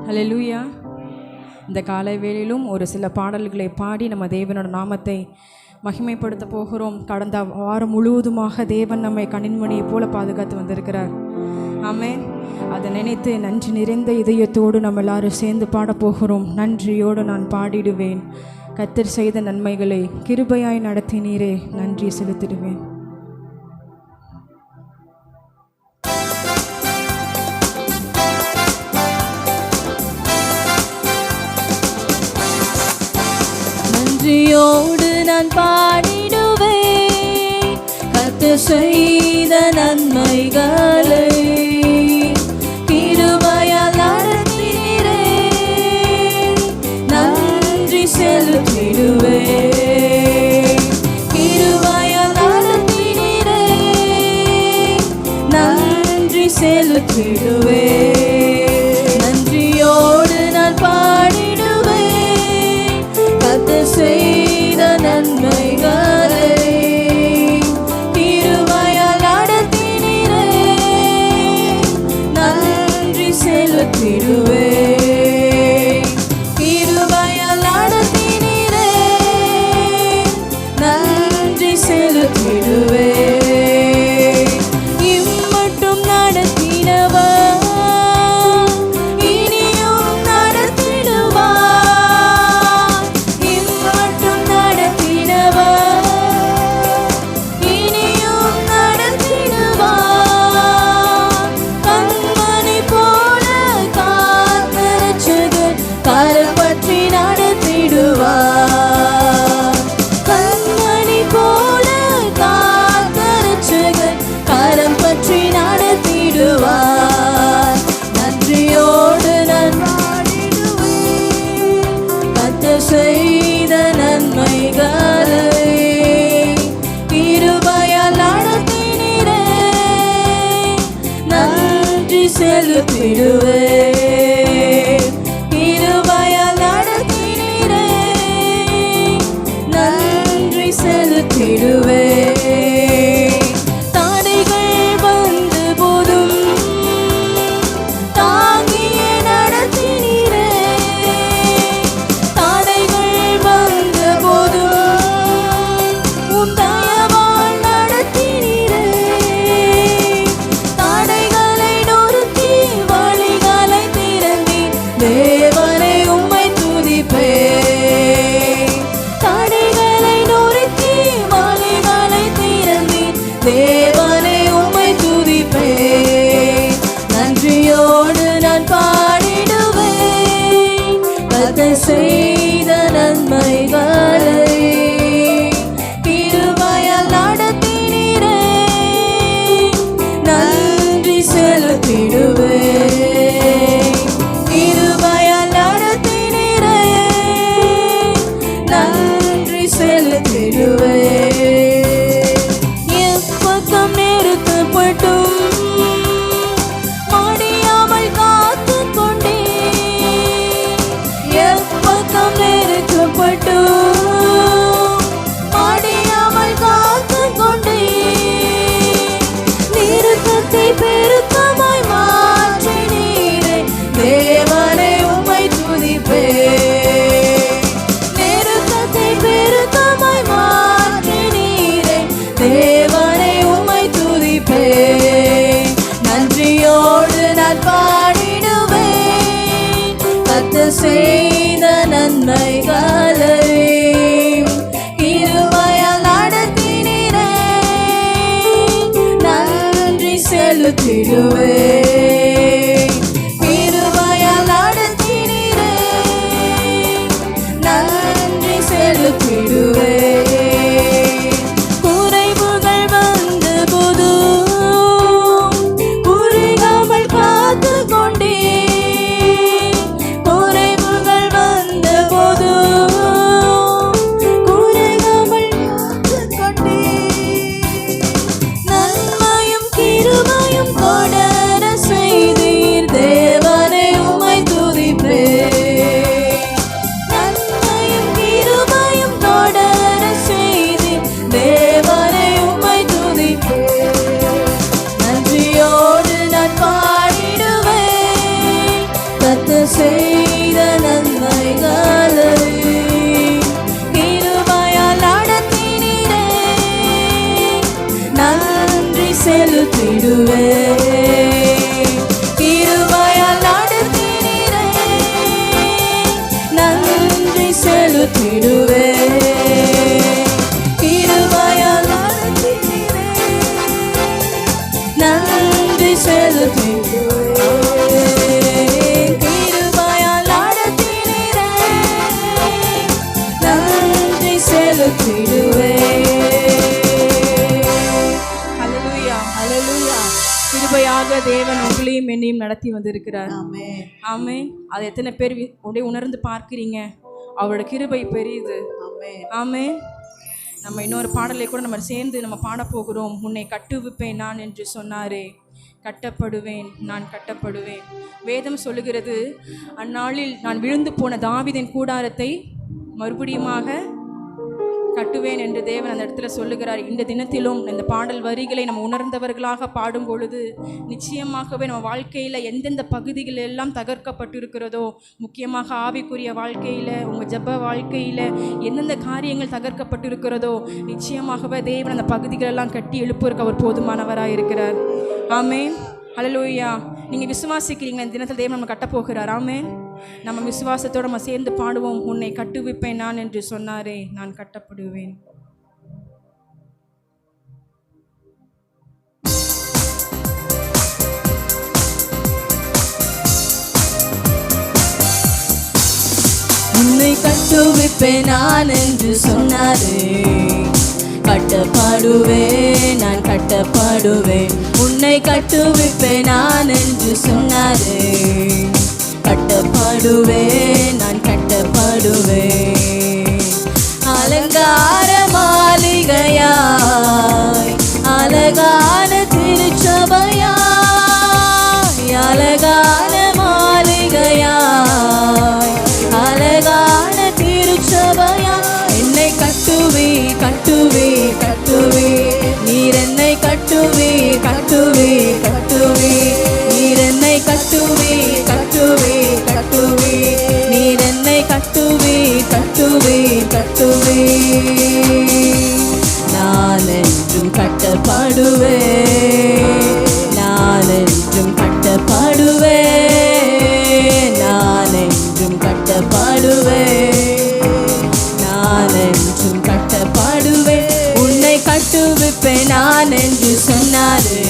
ஹல்லேலூயா. இந்த காலை வேளையிலும் ஒரு சில பாடல்களை பாடி நம்ம தேவனோட நாமத்தை மகிமைப்படுத்த போகிறோம். கடந்த வாரம் முழுவதுமாக தேவன் நம்மை கண்ணின்மணியை போல பாதுகாத்து வந்திருக்கிறார். ஆமென். அதை நினைத்து நன்றி நிறைந்த இதயத்தோடு நம்ம எல்லாரும் சேர்ந்து பாடப்போகிறோம். நன்றியோடு நான் பாடிடுவேன், கர்த்தர் செய்த நன்மைகளை கிருபையாய் நடத்தினீரே, நன்றி செலுத்திடுவேன். நன்றியோடு நான் பாடிடுவேன், கர்த்தர் செய்த நன்மைகளை கிருபையால் நடத்தினீரே, நன்றி செலுத்திடுவேன். கிருபையால் நடத்தினீரே, நன்றி செலுத்திடுவேன். நன்றியோடு நான் பாடிடுவேன், கர்த்தர் செய்த நன்மைகளை கிருபையால் நடத்தினீரே, நன்றி செலுத்திடுவேன். கிருபையால் நடத்தினீரே, நன்றி செலுத்திடுவேன். இம்மட்டும் நடத்தினவர் இனியும் நடத்திடுவார். இம்மட்டும் நடத்தினவர் இனியும் நடத்திடுவார். கண்மணி போல காத்த இரட்சகர் கரம் பற்றி நடத்திடுவார். கண்மணி போல காத்த இரட்சகர் கரம் பற்றி நடத்திடுவார். நன்றியோடு நான் பாடிடுவேன், கர்த்தர் செய்த நன்மைகளை கிருபையால் நடத்தினீரே, நன்றி செலுத்திடுவேன். கிருபையால் நடத்தினீரே, நன்றி செலுத்திடுவேன். தடைகள் வந்த போதும் தாங்கியே நடத்தினீரே, தடைகள் வந்த போதும் உம் தயவால் நடத்தினீரே, தடைகளை நொறுக்கி வழிகளை திறந்தீர், தேவனே உம்மை துதிப்பேன். தடைகளை நொறுக்கி வழிகளை திறந்தீர், தேவனே உம்மை துதிப்பேன். நன்றியோடு நான் பாடிடுவேன், கர்த்தர் செய்த நன்மைகளை கிருபையால் நடத்தினீரே, நன்றி செலுத்திடுவேன். கிருபையால் நடத்தினீரே, நன்றி செலுத்திடுவேன். எப்பக்கம் நிறுத்தப்பட்டும் மடியாமல் காத்துக் கொண்டேன். எப்பக்கம் நிறுத்தப்பட்டும் மடியாமல் காத்துக் கொண்டேன். நிறுத்தத்தை பெருக்கமாய் மாற்றினீரே, தேவனே உம்மை துதிப்பேன். நிறுத்தத்தை பெருக்கமாய் மாற்றினீரே, தேவனே உம்மை துதிப்பேன். நன்றியோடு நான் பாடிடுவேன், கர்த்தர் செய்த நன்மைகளை கிருபையால் நடத்தினீரே, நன்றி செலுத்திடுவேன். கிருபையால் நடத்தினீரே, நன்றி செலுத்திடுவேன். குறைவுகள் வந்த போதும் குறையாமல் காத்துக் கொண்டேன். குறைவுகள் வந்த போதும் குறையாமல் காத்துக் கொண்டேன். நன்மையும் கிருபையும் தொடர கர்த்தர் செய்த நன்மைகளை கிருபையால் நடத்தினீரே, நன்றி செலுத்திடுவேன். கிருபையால் நடத்தினீரே, நன்றி செலுத்திடுவேன். கிருபையால் நடத்தினீரே, நன்றி செலுத்திடுவேன். கிருபையால் நடத்தினீரே, நன்றி செலுத்திடுவேன். ஹல்லேலூயா. ஹல்லேலூயா. கிருபையாக தேவன் உங்களையும் என்னையும் நடத்தி வந்திருக்கிறார். ஆமென். ஆமென். அதை எத்தனை பேர் உணர்ந்து பார்க்கிறீங்க? அவரோட கிருபை பெரியது. ஆமென். ஆமென். நம்ம இன்னொரு பாடலை கூட நம்ம சேர்ந்து நம்ம பாட போகிறோம். உன்னை கட்டுவிப்பேன் நான் என்று சொன்னாரே, கட்டப்படுவேன், நான் கட்டப்படுவேன். வேதம் சொல்லுகிறது, அந்நாளில் நான் விழுந்து போன தாவீதின் கூடாரத்தை மறுபடியுமாக கட்டுவேன் என்று தேவன் அந்த இடத்துல சொல்லுகிறார். இந்த தினத்திலும் இந்த பாடல் வரிகளை நம்ம உணர்ந்தவர்களாக பாடும் பொழுது நிச்சயமாகவே நம்ம வாழ்க்கையில் எந்தெந்த பகுதிகள் எல்லாம் தகர்க்கப்பட்டிருக்கிறதோ, முக்கியமாக ஆவிக்குரிய வாழ்க்கையில், உங்கள் ஜெப வாழ்க்கையில் எந்தெந்த காரியங்கள் தகர்க்கப்பட்டிருக்கிறதோ, நிச்சயமாகவே தேவன் அந்த பகுதிகளெல்லாம் கட்டி எழுப்புவதற்கு அவர் போதுமானவராக இருக்கிறார். ஆமென். ஹல்லேலூயா. நீங்கள் விசுவாசிக்கிறீங்க, இந்த தினத்தில் தேவன் நம்ம கட்டப்போகிறார். ஆமென். நம்ம விசுவாசத்தோடு நம்ம சேர்ந்து பாடுவோம். உன்னை கட்டுவிப்பேன் நான் என்று சொன்னாரே, நான் கட்டப்படுவேன். உன்னை கட்டுவிப்பேன் நான் என்று சொன்னாரே, கட்டப்படுவேன், நான் கட்டப்படுவேன். உன்னை கட்டுவிப்பேன் நான் என்று சொன்னாரே, கட்டப்படுவேன், நான் கட்டப்படுவேன். அலங்கார மாளிகையாய், அழகான திருச்சபையாய், அழகான மாளிகையாய், அழகான திருச்சபையாய் என்னை கட்டுவி கட்டுவி கட்டுவி, நீர் என்னை கட்டுவி கட்டுவி கட்டுவி, நீர் என்னை கட்டுவி கட்டுவி கட்டுவி, நீர் என்னை கட்டுவி கட்டுவி கட்டுவி. நான் என்றும் கட்டப்படுவேன், நான் என்றும் கட்டப்படுவேன், நான் என்றும் கட்டப்படுவேன், நான் என்றும் கட்டப்படுவேன். உன்னை கட்டுவிப்பேன் நான் என்று சொன்னாரே,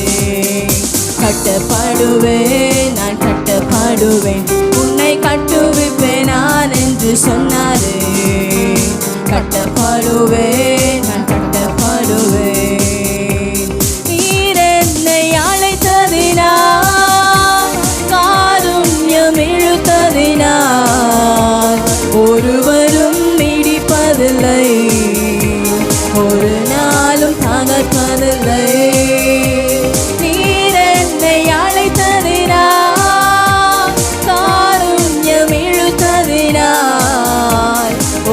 கட்டப்படுவேன், நான் கட்டப்படுவேன். உன்னை கட்டுவிப்பேன் நான் என்று சொன்னாரே, கட்டப்படுவேன், நான் கட்டப்படுவேன். நீர் என்னை அழைத்ததினால், காருண்யம் இழுத்ததினால், ஒருவரும் இடிப்பதில்லை, ஒரு நாளும் தகர்ப்பதில்லை. நீர் என்னை அழைத்ததினால், காருண்யம் இழுத்ததினால்,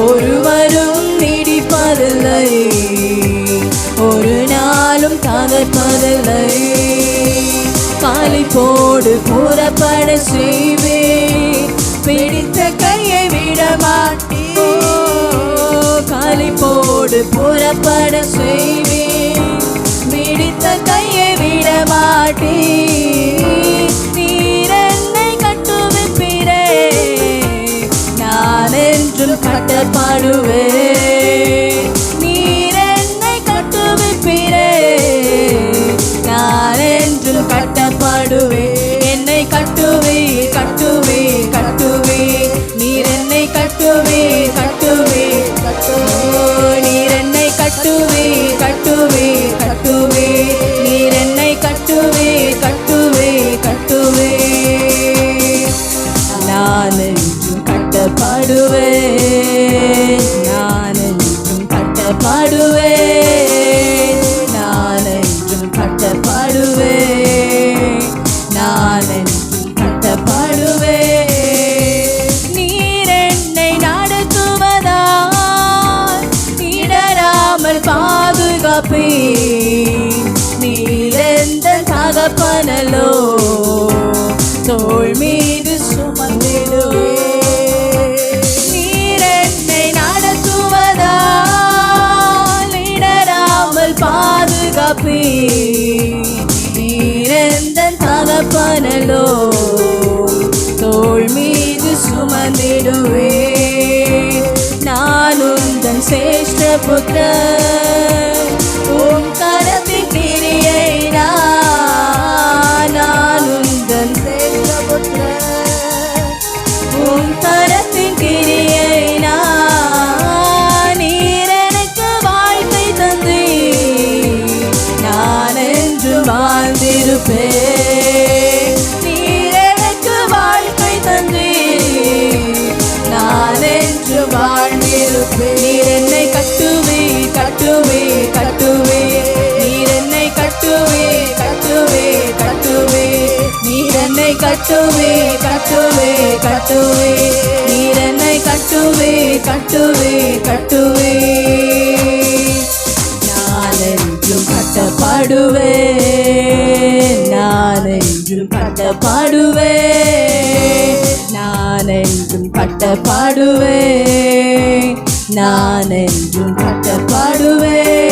ஒருவரும் இடிப்பதில்லை, ஒரு நாளும் தகர்ப்பதில்லை. காலிப்போடு புறப்பட செய்வேன், பிடித்த கையை விட மாட்டேன். காலிப்போடு புறப்பட செய்வேன், பிடித்த கையை விட மாட்டேன். நீர் என்னை கட்டுவிப்பீரே, நான் என்றும் கட்டப்படுவேன். நீர் என்னை கட்டுவிப்பீரே, நான் என்றும் கட்டப்படுவேன். என்னை கட்டுவி கட்டுவி கட்டுவி, நீர் என்னை கட்டுவி கட்டுவி கட்டுவி, நீர் என்னை கட்டுவி கட்டுவி கட்டுவி, நீர் என்னை கட்டுவி கட்டுவி கட்டுவி. நான் என்றும் கட்டப்படுவேன், நான் என்றும் கட்டப்படுவேன், நான் என்றும் கட்டப்படுவேன், நான் என்றும் கட்டப்படுவேன். நீர் என்னை நடத்துவதால் இடராமல் பாதுகாப்பேன். நீர் எந்த தகப்பனலோ, தோள் மீது சுமந்தே புத்திரன் உம் கரத்தின் கிரியை நான் உந்தன் சேஷ்ட புத்திரன் உம் கரத்தின் கிரியை நீர் எனக்கு வாழ்க்கை தந்தீர் நான் என்று வாழ்ந்திருப்பேன் நீர் எனக்கு வாழ்க்கை தந்தீர் நான் என்று வாழ்ந்திருப்பேன் நீர் என்னை கட்டுவே கட்டுவே கட்டுவே நீர் என்னை கட்டுவே கட்டுவே கட்டுவே நீர் என்னை கட்டுவே கட்டுவே கட்டுவே நீர் என்னை கட்டுவே கட்டுவே கட்டுவே நான் என்றும் கட்டப்படுவேன் நான் என்றும் கட்டப்படுவேன் நான் என்றும் கட்டப்படுவேன் நான் என்றும் கட்டப்படுவேன்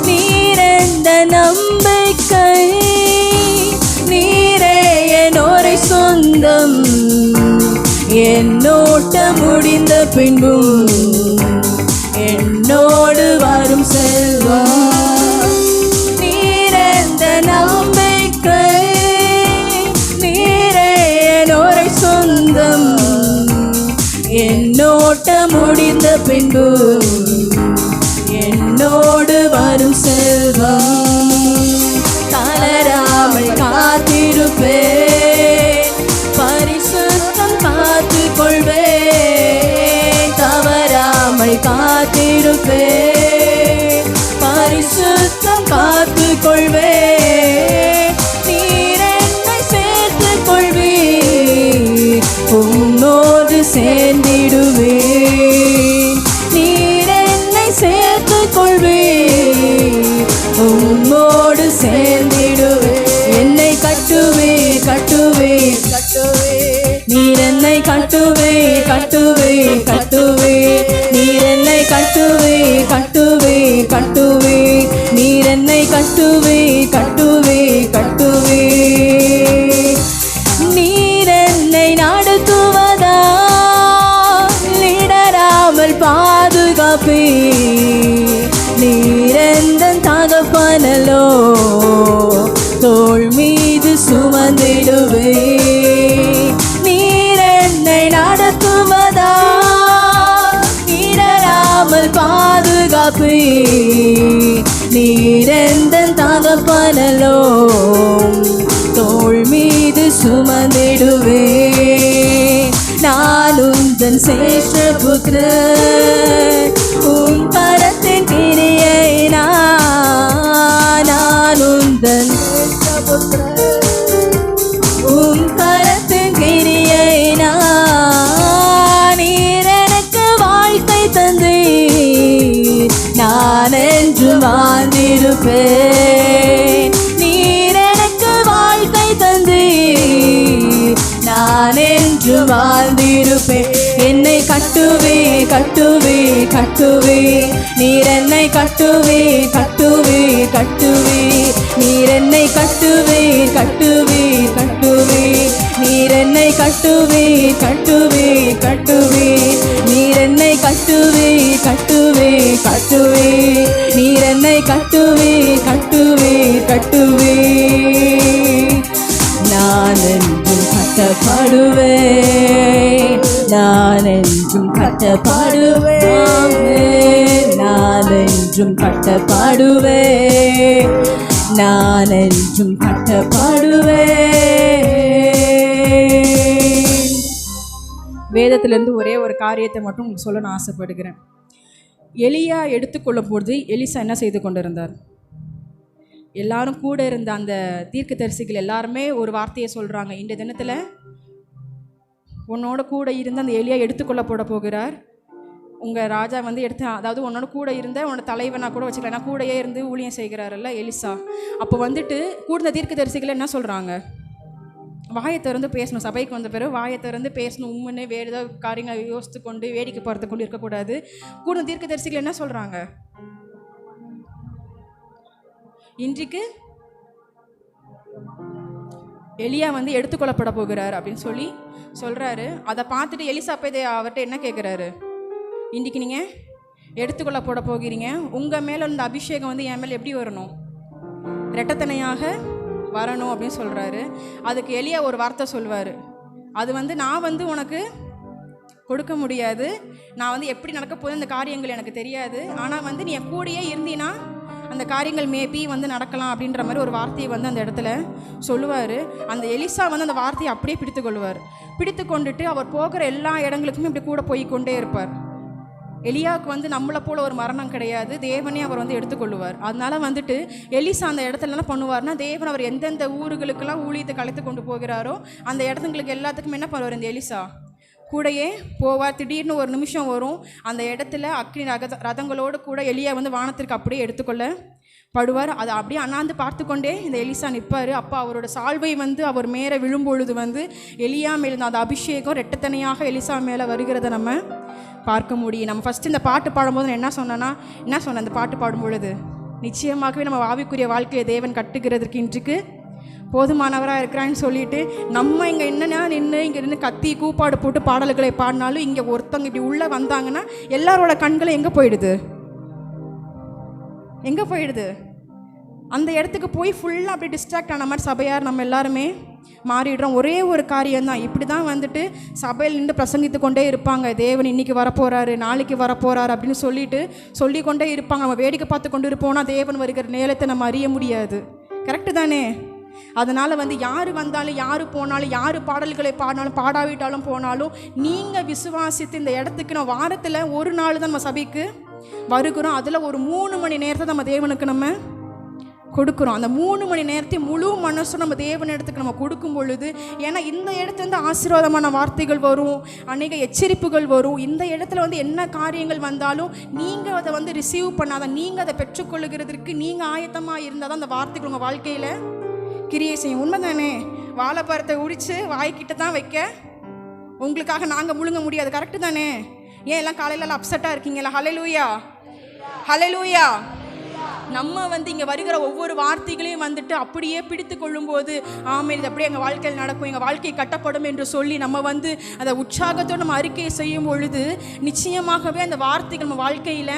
நீர் எந்த நம்பிக்கை நீரே என்னோரை சொந்தம் என்னோட்ட முடிந்த பின்பும் என்னோடு வரும் செல்வம் நீர் எந்த நம்பிக்கை நீரே என்னோரை சொந்தம் என்னோட்ட முடிந்த பின்பு என்னோடு வரும் செல்வம் தளராமல் காத்திருப்பேன் பரிசுத்தம் காத்து கொள்வேன் தவறாமல் காத்திருப்பேன் பரிசுத்தம் காத்து கொள்வேன் நீர் என்னை சேர்த்து கொள்வீர் உம்மோடு சேர்ந்திடுவேன் நீர் என்னை சேர்த்து கொள்வீர் உம்மோடு சேர்ந்திடுவேன் என்னை கட்டுவே கட்டுவே கட்டுவே நீர் என்னை கட்டுவே கட்டுவே கட்டுவே நீர் என்னை கட்டுவே கட்டுவே கட்டுவே நீர் என்னை கட்டுவே கட்டுவே கட்டுவே நீர் என்னை நடத்துவதா இடராமல் பாதுகாப்பே நீர் எந்த தகப்பனலோ தோள் மீது சுமந்திடுவே நீர் என்னை நடத்துவதா இடராமல் பாதுகாப்பே நீர் எந்த தகப்பனலோ தோள் மீது சுமந்திடுவே நான் உந்தன் சேஷ்ட புத்திரன் உம் கரத்தின் கிரியை நான் உந்தன் சேஷ்ட புத்திரன் உம் கரத்தின் கிரியை நீர் எனக்கு வாழ்க்கை தந்தீர் நான் என்று வாழ்ந்திருப்பேன் நீர் எனக்கு வாழ்க்கை தந்தீர் நான் என்று வாழ்ந்திருப்பேன் என்னை கட்டுவே கட்டுவே கட்டுவே நீர் என்னை கட்டுவே கட்டுவே கட்டுவே நீர் என்னை கட்டுவே கட்டுவே கட்டுவே நீர் என்னை கட்டுவே கட்டுவே கட்டுவே நீர் என்னை கட்டுவே கட்டுவே கட்டுவே நீர் என்னை கட்டுவே கட்டுவே கட்டுவே நான் என்றும் கட்டப்படுவேன் நான் என்றும் கட்டப்படுவேன் நான் என்றும் கட்டப்படுவேன் நான் என்றும் கட்டப்படுவேன் வேதத்திலிருந்து ஒரே ஒரு காரியத்தை மட்டும் உங்களுக்கு சொல்ல நான் ஆசைப்படுகிறேன். எலியா எடுத்துக்கொள்ளும் பொழுது எலிசா என்ன செய்து கொண்டிருந்தார்? எல்லாரும் கூட இருந்த அந்த தீர்க்கதரிசிகள் எல்லாருமே ஒரு வார்த்தையை சொல்கிறாங்க, இந்த தினத்தில் உன்னோட கூட இருந்து அந்த எலியா எடுத்துக்கொள்ளப்பட போகிறார். உங்கள் ராஜா வந்து அதாவது உன்னோட கூட இருந்த உன்னோட தலைவனாக கூட வச்சுக்கலாம், நான் கூடையே இருந்து ஊழியம் செய்கிறாரல்ல எலிசா. அப்போ வந்துட்டு கூட தீர்க்கதரிசிகள் என்ன சொல்கிறாங்க? வாயை திறந்து பேசணும். சபைக்கு வந்த பிறகு வாயை திறந்து பேசணும். உண்மைன்னு வேறு ஏதாவது காரியங்களை யோசித்து கொண்டு வேடிக்கை பார்த்து கொண்டு இருக்கக்கூடாது. கூட தீர்க்கதரிசிகள் என்ன சொல்கிறாங்க? இன்றைக்கு எலியா வந்து எடுத்துக்கொள்ளப்பட போகிறார் அப்படின்னு சொல்லி சொல்கிறாரு. அதை பார்த்துட்டு எலிசா அவர்கிட்ட என்ன கேட்குறாரு? இன்றைக்கி நீங்கள் எடுத்துக்கொள்ள போட போகிறீங்க. உங்கள் மேலே இந்த அபிஷேகம் வந்து என் மேலே எப்படி வரணும்? ரெட்டத்தனையாக வரணும் அப்படின்னு சொல்கிறாரு. அதுக்கு எலியா ஒரு வார்த்தை சொல்வார், அது வந்து நான் வந்து உனக்கு கொடுக்க முடியாது, நான் வந்து எப்படி நடக்க போகுது அந்த காரியங்கள் எனக்கு தெரியாது, ஆனால் வந்து நீ என் கூடயே இருந்தீன்னா அந்த காரியங்கள் மேபி வந்து நடக்கலாம் அப்படின்ற மாதிரி ஒரு வார்த்தையை வந்து அந்த இடத்துல சொல்லுவார். அந்த எலிசா வந்து அந்த வார்த்தையை அப்படியே பிடித்து கொள்வார். பிடித்து கொண்டுட்டு அவர் போகிற எல்லா இடங்களுக்குமே இப்படி கூட போய் கொண்டே இருப்பார். எலியாவுக்கு வந்து நம்மளை போல் ஒரு மரணம் கிடையாது, தேவனே அவர் வந்து எடுத்துக்கொள்ளுவார். அதனால வந்துட்டு எலிசா அந்த இடத்துல என்ன பண்ணுவார்னா, தேவன் அவர் எந்தெந்த ஊர்களுக்கெல்லாம் ஊழியத்தை கலைத்து கொண்டு போகிறாரோ அந்த இடத்துங்களுக்கு எல்லாத்துக்கும் என்ன பண்ணுவார், இந்த எலிசா கூடையே போவார். திடீர்னு ஒரு நிமிஷம் வரும், அந்த இடத்துல அக்னி ரதங்களோடு கூட எலியா வந்து வானத்திற்கு அப்படியே எடுத்துக்கொள்ளப்படுவார். அதை அப்படியே அண்ணாந்து பார்த்து கொண்டே இந்த எலிசா நிற்பார். அப்போ அவரோட சால்வை வந்து அவர் மேலே விழும்பொழுது வந்து எலியா மேலே அந்த அபிஷேகம் ரெட்டத்தனையாக எலிசா மேலே வருகிறத நம்ம பார்க்க முடியும். நம்ம ஃபஸ்ட்டு இந்த பாட்டு பாடும்போது நான் என்ன சொன்னேன், இந்த பாட்டு பாடும்பொழுது நிச்சயமாகவே நம்ம ஆவிக்குரிய வாழ்க்கையை தேவன் கட்டுகிறதுக்கு இன்றைக்கு போதுமானவராக இருக்கிறான்னு சொல்லிட்டு நம்ம இங்கே என்னென்னா நின்று கத்தி கூப்பாடு போட்டு பாடல்களை பாடினாலும் இங்கே ஒருத்தவங்க இப்படி உள்ளே வந்தாங்கன்னா எல்லாரோட கண்களை எங்கே போயிடுது? அந்த இடத்துக்கு போய் ஃபுல்லாக அப்படி டிஸ்ட்ராக்ட் ஆன மாதிரி சபையார் நம்ம எல்லாருமே மாறிடுறோம். ஒரே ஒரு காரியம்தான், இப்படி தான் வந்துட்டு சபையில் நின்று பிரசங்கித்து கொண்டே இருப்பாங்க, தேவன் இன்றைக்கி வரப்போகிறாரு, நாளைக்கு வரப்போகிறாரு அப்படின்னு சொல்லிக்கொண்டே இருப்பாங்க. நம்ம வேடிக்கை பார்த்து கொண்டு இருப்போம்னா தேவன் வருகிற நேரத்தை நம்ம அறிய முடியாது. கரெக்டு தானே? அதனால் வந்து யார் வந்தாலும் யார் போனாலும் யார் பாடல்களை பாடினாலும் பாடாவிட்டாலும் போனாலும் நீங்கள் விசுவாசித்து இந்த இடத்துக்கு நான் வாரத்தில் ஒரு நாள் தான் நம்ம சபைக்கு வருகிறோம். அதில் ஒரு 3 மணி நேரத்தை நம்ம தேவனுக்கு நம்ம கொடுக்குறோம். அந்த 3 மணி நேரத்தையும் முழு மனசும் நம்ம தேவன் இடத்துக்கு நம்ம கொடுக்கும் பொழுது, ஏன்னா இந்த இடத்துலேருந்து ஆசீர்வாதமான வார்த்தைகள் வரும், அநேக எச்சரிப்புகள் வரும். இந்த இடத்துல வந்து என்ன காரியங்கள் வந்தாலும் நீங்கள் அதை வந்து ரிசீவ் பண்ணாதான், நீங்கள் அதை பெற்றுக்கொள்ளுகிறதுக்கு நீங்கள் ஆயத்தமாக இருந்தால் தான் அந்த வார்த்தைகள் உங்கள் வாழ்க்கையில் கிரியை செய்யும். உண்மை தானே? வாழைப்பழத்தை உரித்து வாய்க்கிட்ட தான் வைக்க உங்களுக்காக நாங்கள் முழுங்க முடியாது. கரெக்டு தானே? ஏன் எல்லாம் காலையில அப்செட்டாக இருக்கீங்களா? ஹல்லேலூயா, ஹல்லேலூயா. நம்ம வந்து இங்கே வருகிற ஒவ்வொரு வார்த்தைகளையும் வந்துட்டு அப்படியே பிடித்து கொள்ளும்போது, ஆமாம் இது அப்படியே எங்கள் வாழ்க்கையில் நடக்கும், எங்கள் வாழ்க்கை கட்டப்படும் என்று சொல்லி நம்ம வந்து அதை உற்சாகத்தோடு நம்ம அறிக்கை செய்யும் பொழுது நிச்சயமாகவே அந்த வார்த்தைகள் நம்ம வாழ்க்கையில்,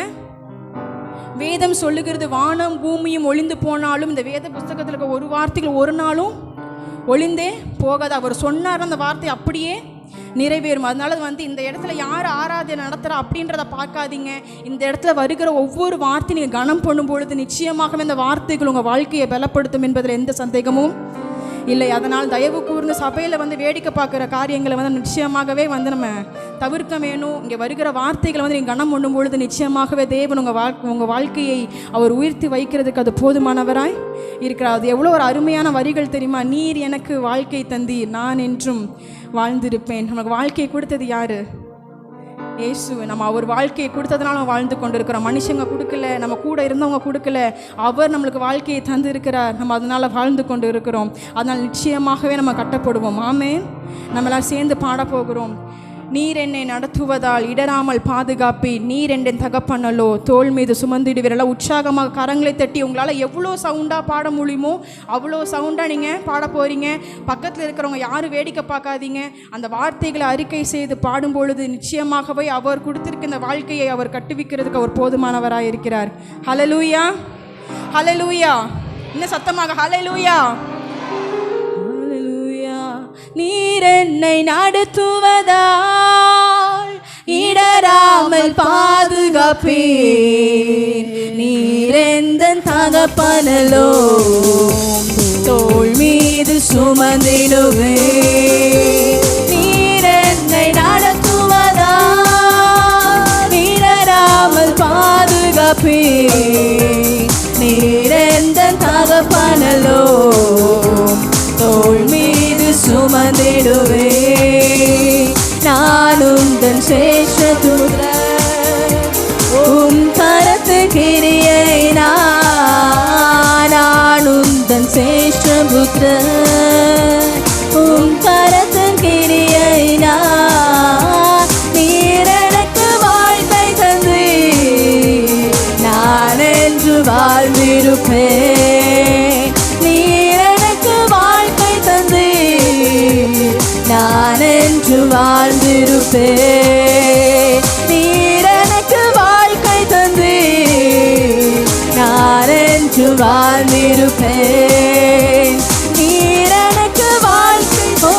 வேதம் சொல்லுகிறது வானம் பூமியும் ஒளிந்து போனாலும் இந்த வேத புஸ்தகத்தில் இருக்க ஒரு வார்த்தைகள் ஒரு நாளும் ஒளிந்தே போகாது. அவர் சொன்னார், அந்த வார்த்தை அப்படியே நிறைவேறும். அதனால வந்து இந்த இடத்துல யார் ஆராதனை நடத்துகிறா அப்படின்றத பார்க்காதீங்க. இந்த இடத்துல வருகிற ஒவ்வொரு வார்த்தையும் நீங்கள் கனம் பண்ணும் பொழுது நிச்சயமாகவே இந்த வார்த்தைகள் உங்கள் வாழ்க்கையை பலப்படுத்தும் என்பதில் எந்த சந்தேகமும் இல்லை. அதனால் தயவு கூர்ந்து சபையில் வந்து வேடிக்கை பார்க்குற காரியங்களை வந்து நிச்சயமாகவே வந்து நம்ம தவிர்க்க வேணும். இங்கே வருகிற வார்த்தைகளை வந்து நீங்கள் கனம் பண்ணும் பொழுது நிச்சயமாகவே தேவன் உங்கள் வாழ்க்கையை அவர் உயர்த்தி வைக்கிறதுக்கு அது போதுமானவராய் இருக்கிறார். அது எவ்வளோ ஒரு அருமையான வரிகள் தெரியுமா? நீர் எனக்கு வாழ்க்கை தந்தீர், நான் என்றும் வாழ்ந்திருப்பேன். நமக்கு வாழ்க்கையை கொடுத்தது யார்? இயேசு. நம்ம அவர் வாழ்க்கையை கொடுத்ததுனால நம்ம வாழ்ந்து கொண்டு இருக்கிறோம். மனுஷங்க கொடுக்கல, நம்ம கூட இருந்தவங்க கொடுக்கல, அவர் நம்மளுக்கு வாழ்க்கையை தந்து இருக்கிறார். நம்ம அதனால் வாழ்ந்து கொண்டு இருக்கிறோம். அதனால் நிச்சயமாகவே நம்ம கட்டப்படுவோம். ஆமென். நம்மளால் சேர்ந்து பாட போகிறோம். நீர் என்னை நடத்துவதால் இடராமல் பாதுகாப்பி, நீர் என் தகப்பனலோ தோள் மீது சுமந்திடுவீரெல்லாம் உற்சாகமாக கரங்களை தட்டி உங்களால் எவ்வளோ சவுண்டாக பாட முடியுமோ அவ்வளோ சவுண்டாக நீங்கள் பாட போகிறீங்க. பக்கத்தில் இருக்கிறவங்க யாரும் வேடிக்கை பார்க்காதீங்க. அந்த வார்த்தைகளை அறிக்கை செய்து பாடும் பொழுது நிச்சயமாகவே அவர் கொடுத்திருக்க இந்த வாழ்க்கையை அவர் கட்டுவிக்கிறதுக்கு அவர் போதுமானவராக இருக்கிறார். ஹல்லேலூயா, ஹல்லேலூயா. இன்னும் சத்தமாக ஹல்லேலூயா. நீர் என்னை நடத்துவதால் இடராமல் பாதுகாப்பீர், நீர் எந்தன் தகப்பனலோ தோள் மீது சுமந்திடுவீர், நீர் என்னை நடத்துவதால் இடராமல் பாதுகாப்பீர், நீர் எந்தன் தகப்பனலோ தோள் மீது சுமந்திடுவே, நான் உந்தன் சேஷ தூதன், உம் கரத்து கிரியை நான் உந்தன் சேஷ புத்திரன், உம் கரத்து கிரியை நீர் எனக்கு வாழ்க்கை தந்தீர், நான் என்று வாழ்ந்திருப்பேன், நான் என்று வாழ்ந்திருப்பேன், நீர் எனக்கு வாழ்க்கை வாழ்ந்திருப்பேன். நீர் எனக்கு வாழ்க்கை, ஓ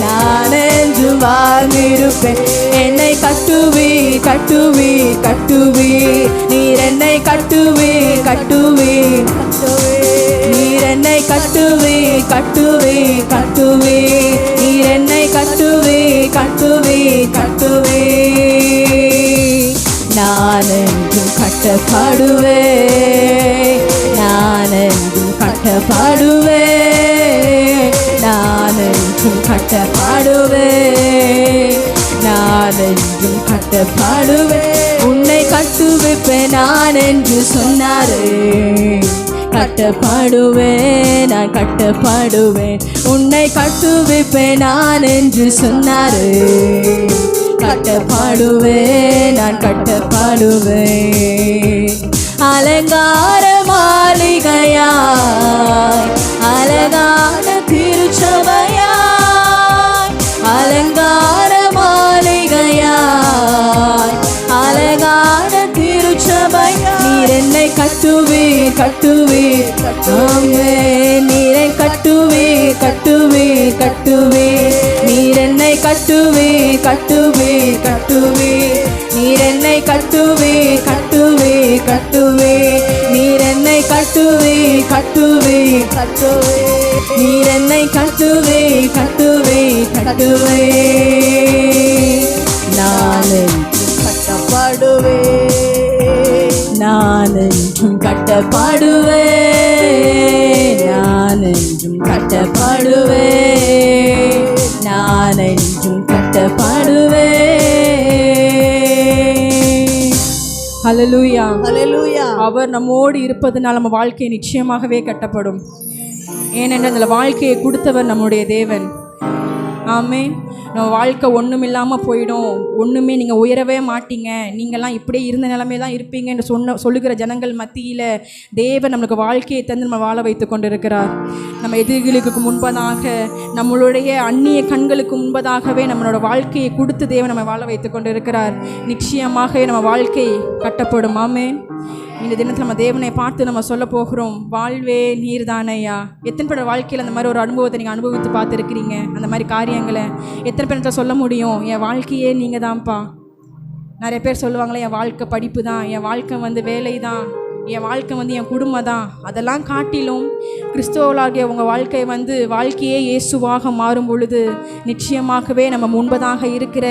நான் என்றும் வாழ்ந்திருப்பேன். என்னை கட்டுவி கட்டுவி கட்டுவி, நீர் என்னை கட்டுவி கட்டுவி, நீர் என்னை கட்டுவி கட்டுவி கட்டுவி, நீர் என்னை கட்டுவி கட்டுவி கட்டுவி. நான் என்றும் கட்டப்படுவேன், நான் என்றும் கட்டப்படுவேன், நான் என்றும் கட்டப்படுவேன், நான் என்றும் கட்டப்படுவேன். உன்னை கட்டுவிப்பேன் நான் என்று சொன்னாரே, கட்டப்படுவேன் நான் கட்டப்படுவேன். உன்னை கட்டுவிப்பேன் நான் என்று சொன்னாரே, கட்டப்படுவேன் நான் கட்டப்படுவேன். அலங்கார மாளிகையாய், அழகான திருச்சபையாய், அலங்கார மாளிகையாய், அழகான திருச்சபையாய். நீர் என்னை கட்டுவி கட்டுவி, ஆமென். நீரை கட்டுவி கட்டுவி கட்டுவி, நீர் என்னை கட்டுவி கட்டுவி கட்டுவி, நீர் என்னை கட்டுவி கட்டுவி கட்டுவி, நீர் என்னை கட்டுவி கட்டுவி கட்டுவி, நீர் என்னை கட்டுவி கட்டுவி கட்டுவி. நான் என்றும் கட்டப்படுவேன், நான் என்றும் கட்டப்படுவேன், நான் என்றும் கட்டப்படுவேன், நான் என்றும் கட்டப்படுவேன். ஹல்லேலூயா. ஹல்லேலூயா. அவர் நம்மோடு இருப்பதனால் நம்ம வாழ்க்கை நிச்சயமாகவே கட்டப்படும். ஏனென்றால் அந்த வாழ்க்கையை கொடுத்தவர் நம்முடைய தேவன். ஆமென். நம்ம வாழ்க்கை ஒன்றும் இல்லாமல் போயிடும், ஒன்றுமே நீங்கள் உயரவே மாட்டீங்க, நீங்கள்லாம் இப்படியே இருந்த நிலைமை தான் இருப்பீங்க என்று சொல்லுகிற ஜனங்கள் மத்தியில் தேவன் நம்மளுக்கு வாழ்க்கையை தந்து நம்ம வாழ வைத்து கொண்டு இருக்கிறார். நம்ம எதிரிகளுக்கு முன்பதாக, நம்மளுடைய அந்நிய கண்களுக்கு முன்பதாகவே நம்மளோட வாழ்க்கையை கொடுத்து தேவன் நம்ம வாழ வைத்து கொண்டு இருக்கிறார். நிச்சயமாக நம்ம வாழ்க்கை கட்டப்படும். ஆமென். இந்த தினத்தில் நம்ம தேவனை பார்த்து நம்ம சொல்ல போகிறோம், வாழ்வே நீர் தானையா. எத்தனை பேர் வாழ்க்கையில் அந்த மாதிரி ஒரு அனுபவத்தை நீங்கள் அனுபவித்து பார்த்துருக்கிறீங்க? அந்த மாதிரி காரியங்களை எத்தனை பேர்கிட்ட சொல்ல முடியும்? என் வாழ்க்கையே நீங்கள் தான்ப்பா. நிறைய பேர் சொல்லுவாங்களே, என் வாழ்க்கை படிப்பு தான், என் வாழ்க்கை வேலை தான், என் வாழ்க்கை என் குடும்பம் தான். அதெல்லாம் காட்டிலும் கிறிஸ்தவர்களாகிய உங்கள் வாழ்க்கை வாழ்க்கையே இயேசுவாக மாறும் பொழுது நிச்சயமாகவே நம்ம முன்பதாக இருக்கிற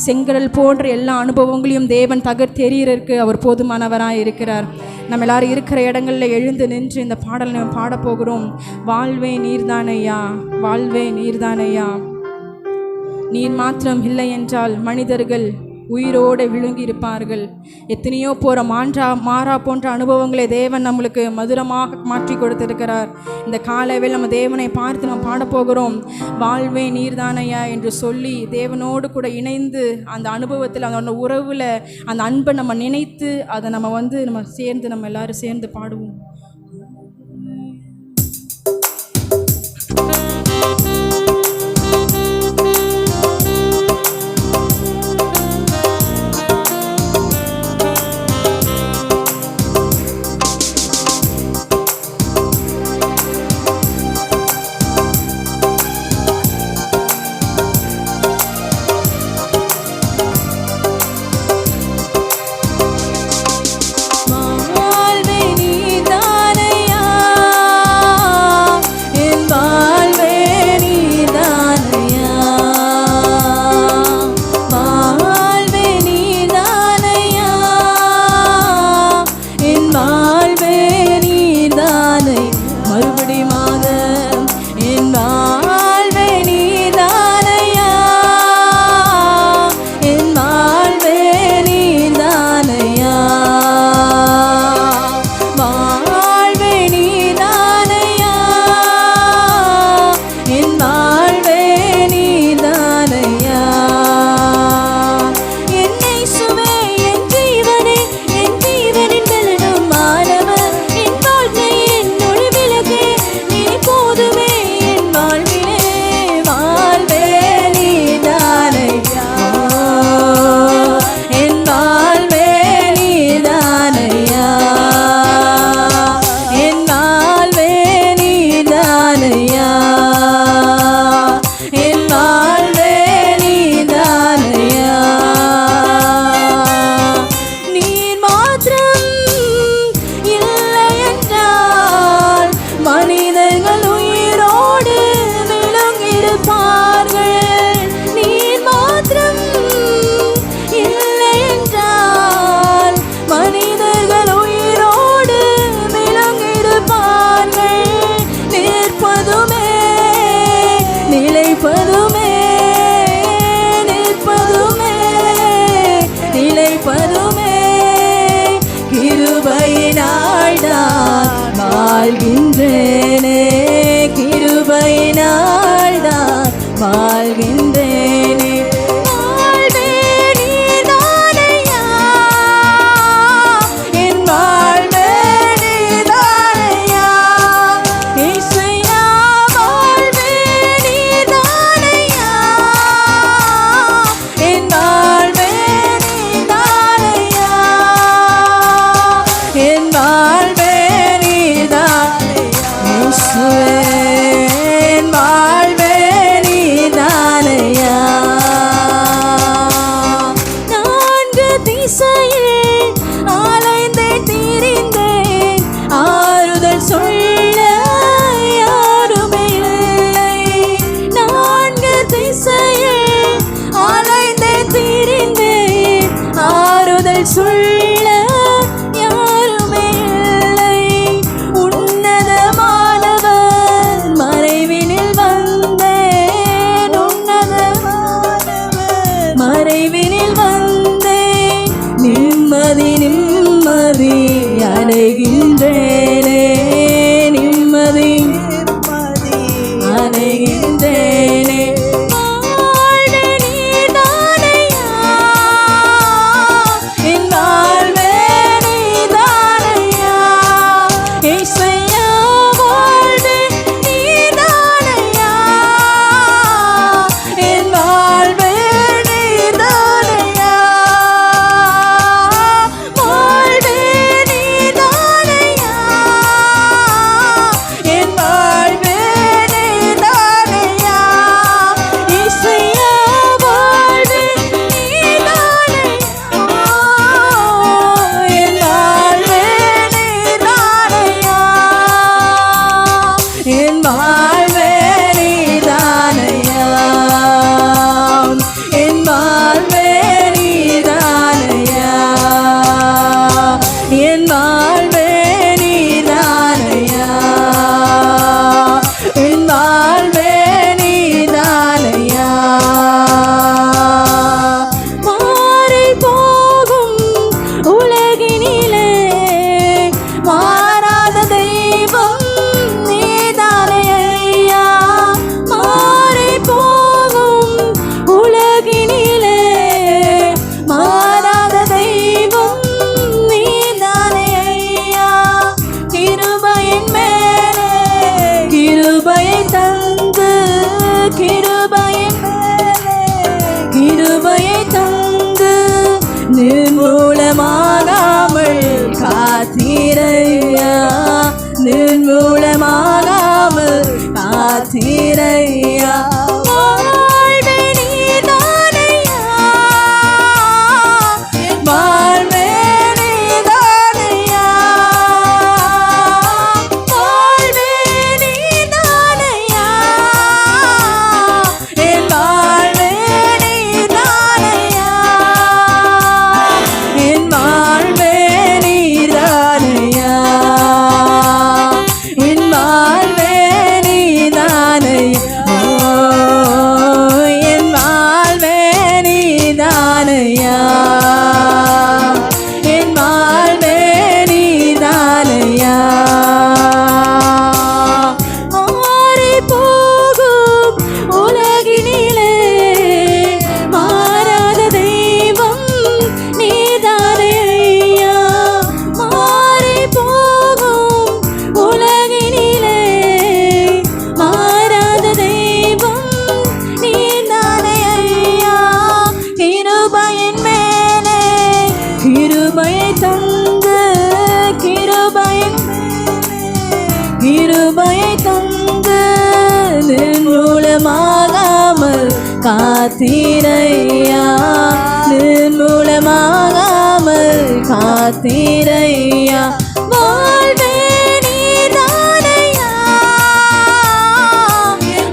செங்கடல் போன்ற எல்லா அனுபவங்களையும் தேவன் தகர்த்தெறியறதுக்கு அவர் போதுமானவராக இருக்கிறார். நம்ம எல்லாரும் இருக்கிற இடங்களில் எழுந்து நின்று இந்த பாடலை நம்ம பாடப்போகிறோம். வாழ்வே நீர்தானையா, வாழ்வே நீர்தானையா. நீர் மாத்திரம் இல்லை என்றால் மனிதர்கள் உயிரோடு விழுங்கி இருப்பார்கள். எத்தனையோ மாறா போன்ற அனுபவங்களை தேவன் நம்மளுக்கு மதுரமாக மாற்றி கொடுத்திருக்கிறார். இந்த காலையில் நம்ம தேவனை பார்த்து நம்ம பாடப்போகிறோம். வாழ்வே நீர்தானையா என்று சொல்லி தேவனோடு கூட இணைந்து அந்த அனுபவத்தில், அந்த உறவில், அந்த அன்பை நம்ம நினைத்து அதை நம்ம சேர்ந்து நம்ம எல்லாரும் சேர்ந்து பாடுவோம். வாழ்வே நீர்தானையா, வாழ்கின்றேனே. வாழ்வே நீதானையா, என் வாழ்வே நீதானையா. இயேசையா வாழ்வே நீதானையா, என் வாழ்வே நீதானையா. என் வாழ்வே நீதானையா. இயேசுவே என் வாழ்வே நீதானையா. நான்கு திசையில் அலைந்தேன் திரிந்தேன், ஆறுதல் சொல்ல யாருமே இல்லை. நான்கு திசையில் அலைந்தேன் திரிந்தேன், ஆறுதல் சொல்ல யாருமே இல்லை. உன்னதமானவர் மறைவினில் வந்தேன், உன்னதமானவர் மறைவினில் வந்தேன். நிம்மதி நிம்மதி அடைகின்றேனே, நிம்மதி நிம்மதி அடைகின்றேனே. வாழ்வே நீதானையா, என் வாழ்வே நீதானையா. இயேசையா வாழ்வே நீதானையா, என் வாழ்வே நீதானையா. வாழ்வே நீதானையா, என் வாழ்வே நீதானையா. இயேசையா வாழ்வே நீதானையா, என் வாழ்வே நீதானையா. என் வாழ்வே நீதானையா, என் வாழ்வே நீதானையா. என் வாழ்வே நீதானையா, என் வாழ்வே நீதானையா. மாறிப் போகும் உலகினிலே மாறாத தெய்வம் நீதானே ஐயா. மாறிப் போகும் உலகினிலே மாறாத தெய்வம் நீதானே ஐயா. கிருபையின் மேலே கிருபையை தந்து, கிருபையின் மேலே கிருபையை தந்து, நிர்மூலமாகாமல் காத்தீரையா, நிர்மூலமாகாமல் காத்தீரையா. வாழ்வே நீதானையா, வாழ்வே நீதானையா. வாழ்வே நீதானையா, என் வாழ்வே நீதானையா. என் வாழ்வே நீதானையா, என் வாழ்வே நீதானையா. என் வாழ்வே நீதானையா, என் வாழ்வே நீதானையா. மாறிப் போகும் உலகினிலே மாறாத தெய்வம் நீதானே ஐயா. மாறிப் போகும் உலகினிலே மாறாத தெய்வம் நீதானே ஐயா. கிருபையின் மேலே கிருபையை தந்து, கிருபையின் மேலே கிருபையை தந்து, நிர்மூலமாகாமல் காத்தீரையா, நிர்மூலமாகாமல் காத்தீரையா. வாழ்வே நீதானையா,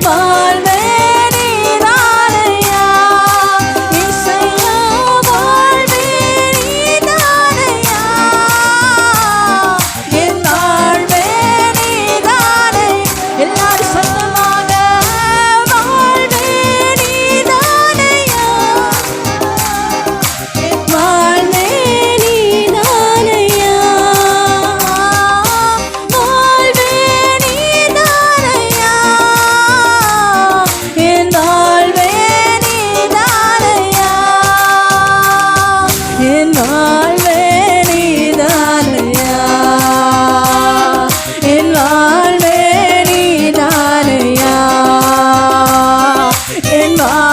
வாழ்வே நீதானையா. இயேசையா வாழ்வே நீதானையா, என் வாழ்வே நீதானை. எல்லாரும் சொந்தமாக வாழ்வே நீதானையா, என் வாழ்வே நீதானையா.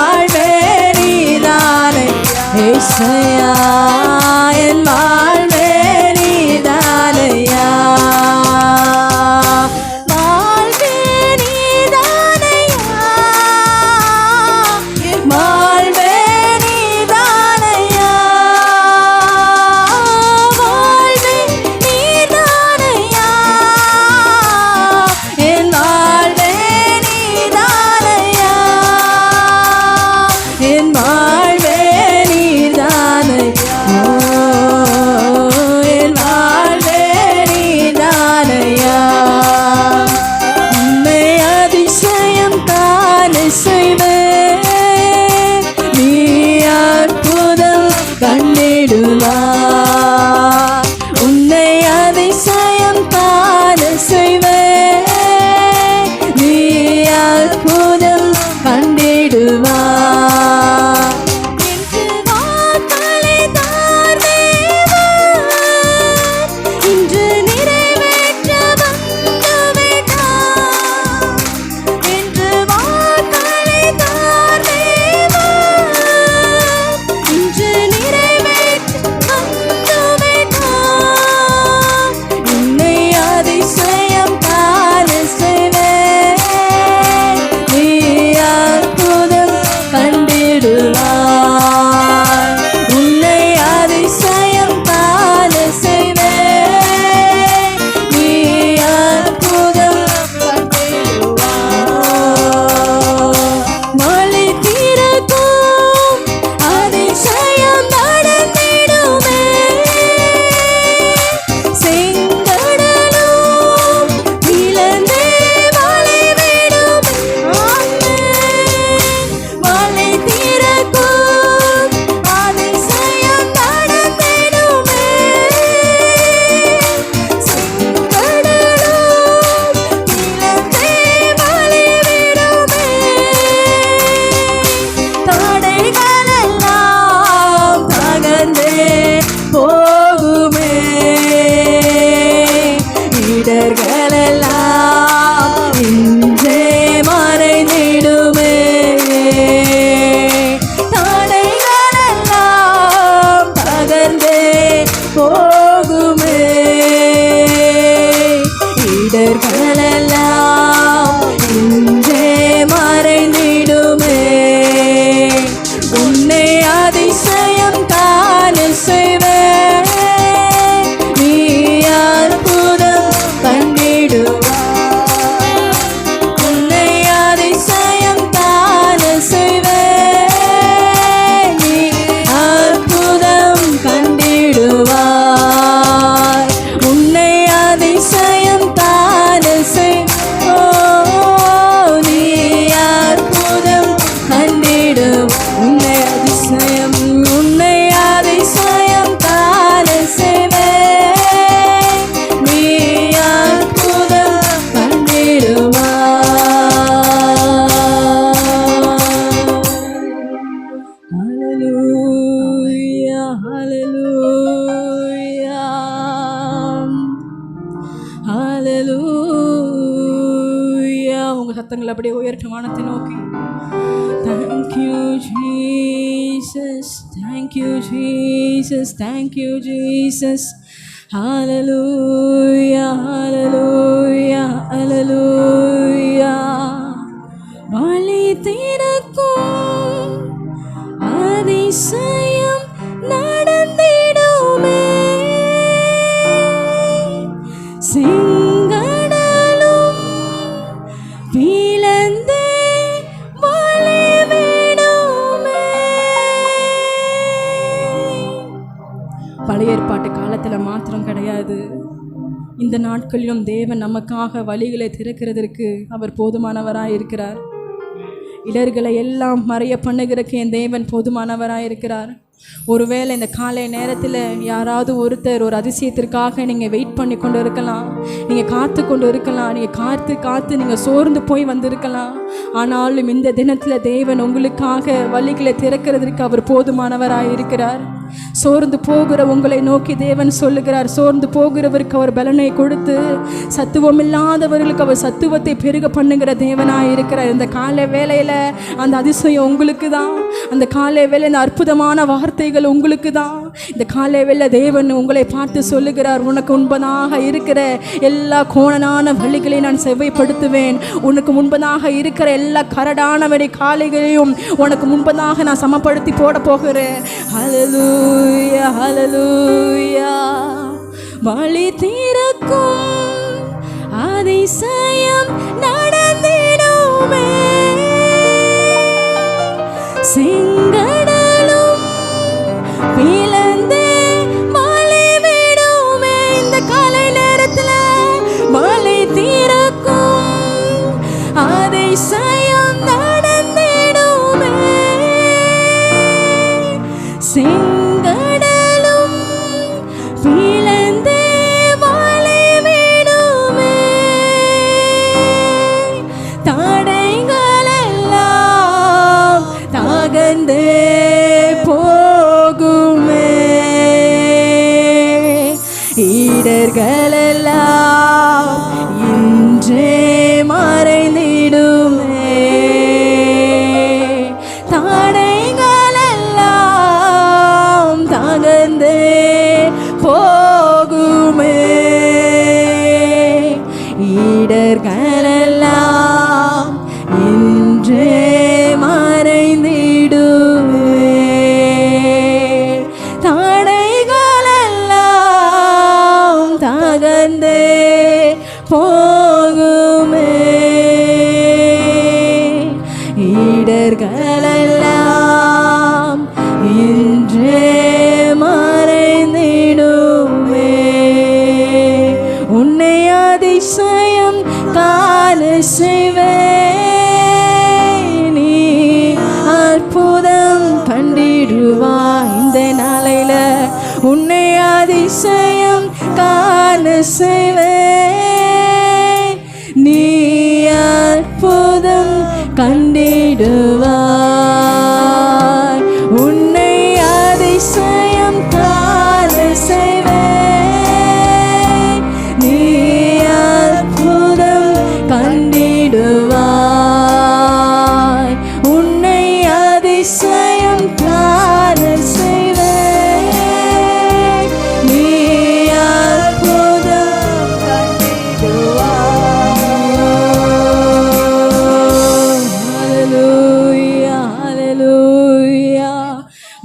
வாழ்வே நீதானே ஏசையா என் வாழ்வே நீதானையா வாழ்வே நீதானையா என் வாழ்வே நீதானையா வாழ்வே நீதானையா என் வாழ்வே நீதானையா என் வாழ்வே நீதானையா என் வாழ்வே நீதானையா உன்னை அதிசயம் தானே செய்வேன் நீ அற்புதம் கண்டிடுவாய் உன்னை அதிசயம் தானே செய்வேன் நீ அற்புதம் கண்டிடுவாய் என்று வாக்களித்தார் தேவன், இன்று நிறைவேற்ற வந்துவிட்டார். என்று வாக்களித்தார் தேவன், இன்று நிறைவேற்ற வந்துவிட்டார். உன்னை அதிசயம் காண செய்வேன் நீ அற்புதம் கண்டிடுவாய் உன்னை அதிசயம் காண செய்வேன் நீ அற்புதம் கண்டிடுவாய் மொழி திறக்கும் அதிசயம் நடந்திடுமே செங்கடலும் இழந்தே வழிவிடுமே மலை திறக்கும் அதிசயம் நடந்திடுமே செங்கடலும் இழந்தே வழிவிடுமே தடைகளெல்லாம் தகர்ந்தே போகுமே இடர்களெல்லாம் இன்றே மறைந்திடுமே தடைகளெல்லாம் தகர்ந்தே போகுமே இடர்களெல்லாம் இன்றே மறைந்திடுமே உன்னை அதிசயம் காண செய்வேன் நீ அற்புதம் கண்டிடுவாய் உன்னை அதிசயம் காண செய்வேன் நீ அற்புதம் கண்டிடுவாய் உன்னை அதிசயம் காண நீ அற்புதம் கண்டிடும் உன்னை அதிசயம் காண செய்வேன் நீ அற்புதம் கண்டிடுவாய் ஹalleluya ஹalleluya உங்க சத்தங்களை அப்படியே உயர்த்தும் வானத்தை நோக்கி Thank you Jesus thank you Jesus thank you Jesus hallelujah hallelujah hallelujah வழி திறக்கும் அதிசயம் நடந்திடுமே செங்கடலும் பிளந்தே வழிவிடுமே பழைய ஏற்பாட்டு காலத்தில் மாத்திரம் கிடையாது இந்த நாட்களிலும் தேவன் நமக்காக வழிகளை திறக்கிறதற்கு அவர் போதுமானவராய் இருக்கிறார் இடர்களை எல்லாம் மறைய பண்ணுகிறதுக்கு என் தேவன் போதுமானவராய் இருக்கிறார் ஒருவேளை இந்த காலை நேரத்தில் யாராவது ஒருத்தர் ஒரு அதிசயத்திற்காக நீங்கள் வெயிட் பண்ணி கொண்டு இருக்கலாம், நீங்கள் காத்து கொண்டு இருக்கலாம், நீங்கள் காத்து நீங்கள் சோர்ந்து போய் வந்திருக்கலாம். ஆனாலும் இந்த தினத்தில் தேவன் உங்களுக்காக வழிகளை திறக்கிறதுக்கு அவர் போதுமானவராக இருக்கிறார். சோர்ந்து போகிற உங்களை நோக்கி தேவன் சொல்லுகிறார், சோர்ந்து போகிறவருக்கு அவர் பலனை கொடுத்து சத்துவம் இல்லாதவர்களுக்கு அவர் சத்துவத்தை பெருக பண்ணுகிற தேவனாக இருக்கிறார். இந்த காலை வேளையில் அந்த அதிசயம் உங்களுக்கு தான். அந்த காலை வேளை இந்த அற்புதமான வார்த்தைகள் உங்களுக்கு தான். இந்த காலை வேளை தேவன் உங்களை பார்த்து சொல்லுகிறார், உனக்கு முன்பதாக இருக்கிற எல்லா கோணனான வழிகளை நான் செவ்வைப்படுத்துவேன். உனக்கு முன்பதாக இருக்கிற எல்லா கரடானவரை காலைகளையும் உனக்கு முன்பதாக நான் சமப்படுத்தி போட போகிறேன். ஹல்லேலூயா, ஹல்லேலூயா. வழி திறக்கும் அதிசயம் நடந்திடுமே, செங்கடலும் பிளந்து மழை விடுமே. இந்த காலை நேரத்தில் மழை திறக்கும் அதிசயம் நடந்திடுமே, செங்கடலும் பிளந்து மழை விடுமே. தடைகள் எல்லாம் தகர்ந்து போகுமே, இடர்கள் எல்லாம் இன்றே மறைந்திடுமே. தடைகள் எல்லாம் தகர்ந்து போகுமே, இடர்கள் எல்லாம் இன்றே மறைந்திடுமே. தடைகள் எல்லாம் தகர்ந்து போகுமே, இடர்கள் எல்லாம் இன்றே மறைந்திடுமே. உன்னை அதிசயம் காண செய்வேன், நீ அற்புதம் கண்டிடுவாய். இந்த நாளையில உன்னை அதிசயம் காண செய்வேன், நீ அற்புதம் கண்டிடுவாய். உன்னை அதிசயம் காண செய்வேன், நீ அற்புதம் கண்டிடுவாய். உன்னை அதிசயம் காண செய்வேன், நீ அற்புதம் கண்டிடுவாய். ஹல்லேலூயா, ஹல்லேலூயா.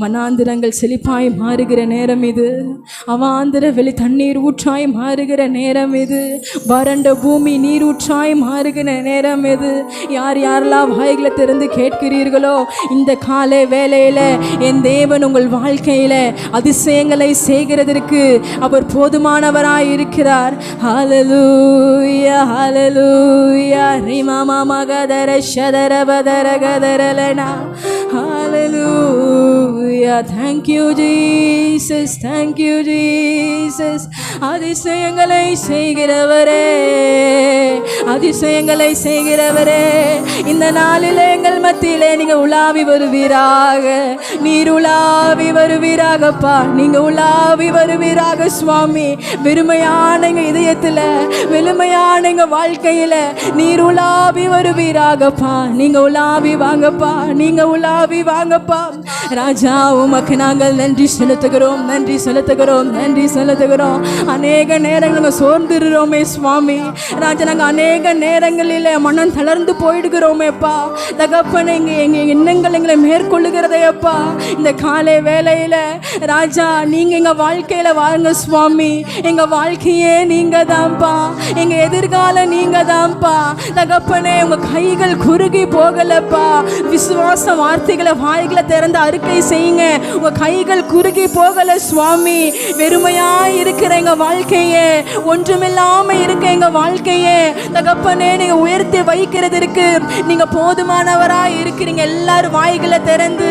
மனாந்திரங்கள் செழிப்பாய் மாறுகிற நேரம் இது. அவாந்திர வெளி தண்ணீர் ஊற்றாய் மாறுகிற நேரம் இது. வறண்ட பூமி நீர் ஊற்றாய் மாறுகிற நேரம் இது. யார் யாரெல்லாம் வாய்களை திறந்து கேட்கிறீர்களோ, இந்த காலை வேளையில் என் தேவன் உங்கள் வாழ்க்கையில் அதிசயங்களை செய்கிறதற்கு அவர் போதுமானவராய் இருக்கிறார். ஹல்லேலூயா, ஹல்லேலூயா. ரிமாமா மகதர ஷதர பதர கதரலனா. Hallelujah. Thank you, Jesus. Thank you, Jesus. அதிசயங்களை செய்கிறவரே, அதிசயங்களை செய்கிறவரே, இந்த நாளில் எங்கள் மத்தியிலே நீங்க உலாவி வருவீராக. நீர் உலாவி வருவீராகப்பா, நீங்க உலாவி வருவீராக சுவாமி. வெறுமையான எங்க இதயத்தில், வெறுமையான எங்க வாழ்க்கையில நீர் உலாவி வருவீராகப்பா. நீங்க உலாவி வாங்கப்பா, நீங்க உலாவி வாங்கப்பா. ராஜா உமக்கு நாங்கள் நன்றி செலுத்துகிறோம், நன்றி செலுத்துகிறோம், நன்றி செலுத்துகிறோம். அநேக நேரங்கள் நாங்கள் சோர்ந்துடுறோமே சுவாமி. ராஜா, நாங்கள் அநேக நேரங்களில் மனம் தளர்ந்து போயிடுகிறோமேப்பா. தகப்பனை எங்கள் எண்ணங்கள் எங்களை மேற்கொள்ளுகிறதையப்பா. இந்த காலை வேளையில் ராஜா நீங்கள் எங்கள் வாழ்க்கையில் வாருங்க சுவாமி. எங்கள் வாழ்க்கையே நீங்கள் தான்ப்பா, எங்கள் எதிர்காலம் நீங்கள் தான்ப்பா. தகப்பனே, உங்கள் கைகள் குறுகி போகலப்பா. விசுவாச வார்த்தைகளை வாய்களை திறந்து அறிக்கை செய்யுங்க. உங்கள் கைகள் குறுகி போகல சுவாமி. வெறுமையாக இருக்கிற எங்கள் வாழ்க்கையே, ஒன்றுமில்லாமல் இருக்க எங்கள் வாழ்க்கையே தகப்பனே நீங்கள் உயர்த்தி வைக்கிறதுக்கு நீங்கள் போதுமானவராக இருக்கிறீங்க. எல்லாரும் வாய்களை திறந்து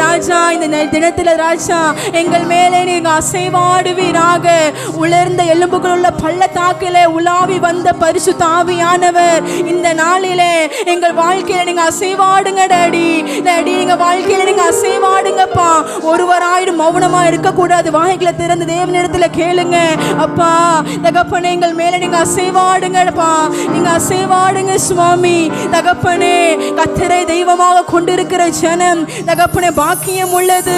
ராஜா இந்த தினத்தில் ராஜா எங்கள் மேலே நீங்க அசைவாடுவீராக. உலர்ந்த எலும்புகள் உள்ள பள்ளத்தாக்கிலே உலாவி வந்த பரிசுத்த ஆவியானவர் இந்த நாளிலே எங்கள் வாழ்க்கையில நீங்க அசைவாடுங்க டாடி. டாடி எங்க வாழ்க்கையில நீங்க அசைவாடுங்கப்பா. ஒருவராயிடும் மௌனமா இருக்கக்கூடாது. வாய்களை திறந்து தேவனிடத்துல கேளுங்க. அப்பா தகப்பனே எங்கள் மேல நீங்க அசைவாடுங்கப்பா. நீங்க அசைவாடுங்க சுவாமி. தகப்பனே கர்த்தரை தெய்வமாக கொண்டிருக்கிற ஜனம் தகப்பனே பாக்கியம் உள்ளது.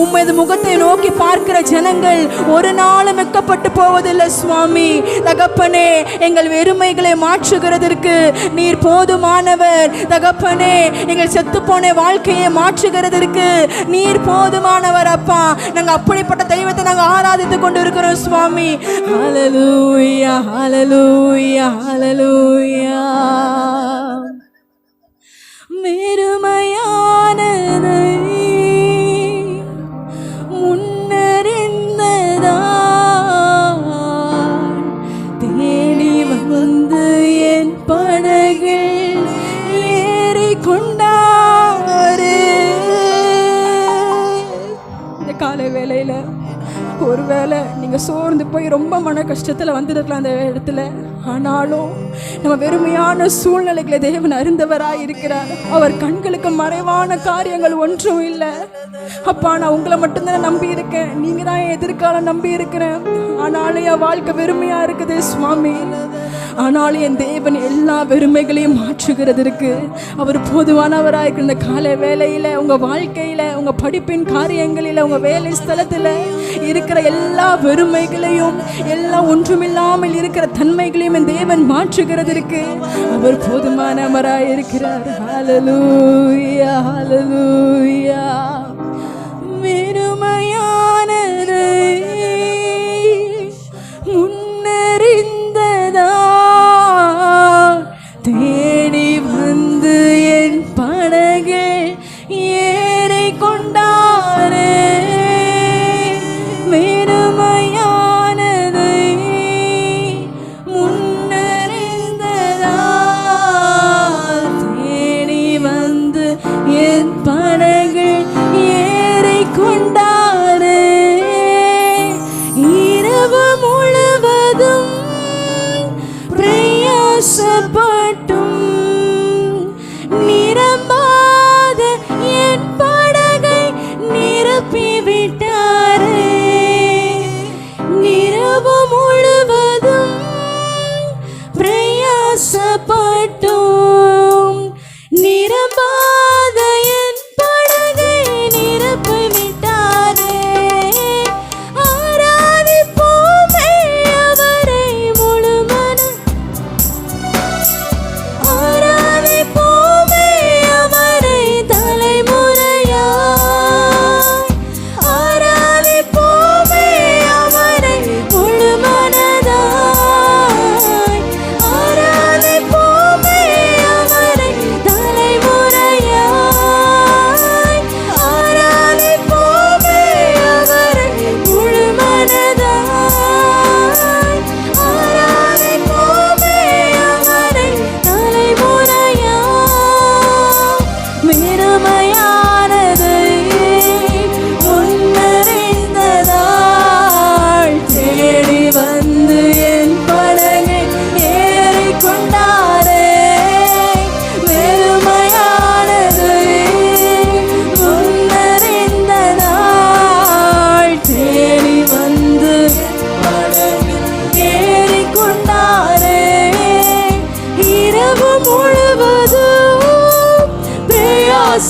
உம்மது முகத்தை நோக்கி பார்க்கிற ஜனங்கள் ஒரு நாளும் வெட்கப்பட்டு போவதில்லை சுவாமி. தகப்பனே எங்கள் வெறுமைகளை மாற்றுகிறதற்கு நீர் போதுமானவர். தகப்பனே எங்கள் செத்து போன வாழ்க்கையை மாற்றுகிறதற்கு நீர் போதுமானவர் அப்பா. நாங்க அப்படிப்பட்ட தெய்வத்தை நாங்க ஆராதித்து கொண்டு இருக்கிறோம் சுவாமி. ஹல்லேலூயா ஹல்லேலூயா ஹல்லேலூயா. வெறுமையானதை தேடி வந்து என் படகில் ஏறி கொண்டாரு. இந்த காலை வேளையில ஒருவேளை நீங்க சோர்ந்து போய் ரொம்ப மன கஷ்டத்துல வந்திருக்கலாம் அந்த இடத்துல. ஆனாலும் நம்ம வெறுமையான சூழ்நிலைகளை தேவன் அறிந்தவராய் இருக்கிறார். அவர் கண்களுக்கு மறைவான காரியங்கள் ஒன்றும் இல்லை. அப்பா நான் உங்களை மட்டும்தான் நம்பி இருக்கேன். நீங்க தான் என் எதிர்காலம் நம்பி இருக்கிறேன். ஆனாலும் என் வாழ்க்கை வெறுமையா இருக்குது சுவாமி. ஆனாலும் என் தேவன் எல்லா வெறுமைகளையும் மாற்றுகிறதற்கு அவர் போதுமானவராக இருக்கிற இந்த காலை வேளையில உங்க வாழ்க்கையில உங்க படிப்பின் காரியங்களில உங்க வேலை ஸ்தலத்துல இருக்கிற எல்லா வெறுமைகளையும் எல்லா ஒன்றுமில்லாமல் இருக்கிற தன்மைகளையும் என் தேவன் மாற்றுகிறதற்கு அவர் போதுமானவராய் இருக்கிறார். ஹல்லேலூயா ஹல்லேலூயா. வெறுமையானதை முன்னறிந்ததா தேடி வந்து என் படகை ஏறி கொண்டாரே. வெறுமையானதை முன்னறிந்ததா தேடி வந்து என் படகை ஏறி கொண்டாரே. இரவு முழுவதும் பிரயாசப்பட்டும் நிரம்பாத என் படகை நிரப்பிவிட்டாரே. இரவு முழுவதும் பிரயாசப்பட்டும் நிரம்பாத என் படகை நிரப்பிவிட்டாரே. ஆராதிப்போமே அவரை முழுமன ஆராதிப்போமே அவரை தலைமுறையாய். ஆராதிப்போமே அவரை முழுமனதாய். ஆராதிப்போமே அவரை தலைமுறையாய். ஆராதிப்போமே அவரை முழுமனதாய். ஆராதிப்போமே அவரை தலைமுறையாய். வெறுமையானதை முன்னறிந்ததால் தேடி வந்து என் படகை ஏறி கொண்டாரே. வெறுமையானதை முன்னறிந்ததால் தேடி வந்து என் படகை ஏறி கொண்டாரே. இரவு முழுவதும் பிரயாசப்பட்டோம்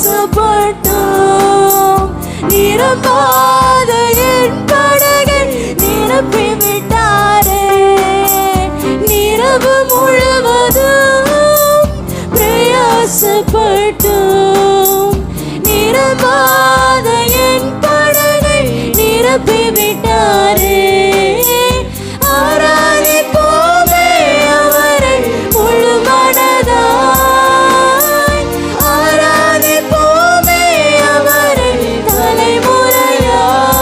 நிரம்பாத என் படகை நிரப்பிவிட்டாரே. இரவு முழுவதும் பிரயாசப்பட்டோம் நிரம்பாத என் படகை நிரப்பிவிட்டாரே. ஆராதிப்போமே அவரை முழுமனதாய். ஆராதிப்போமே அவரை தலைமுறையாய்.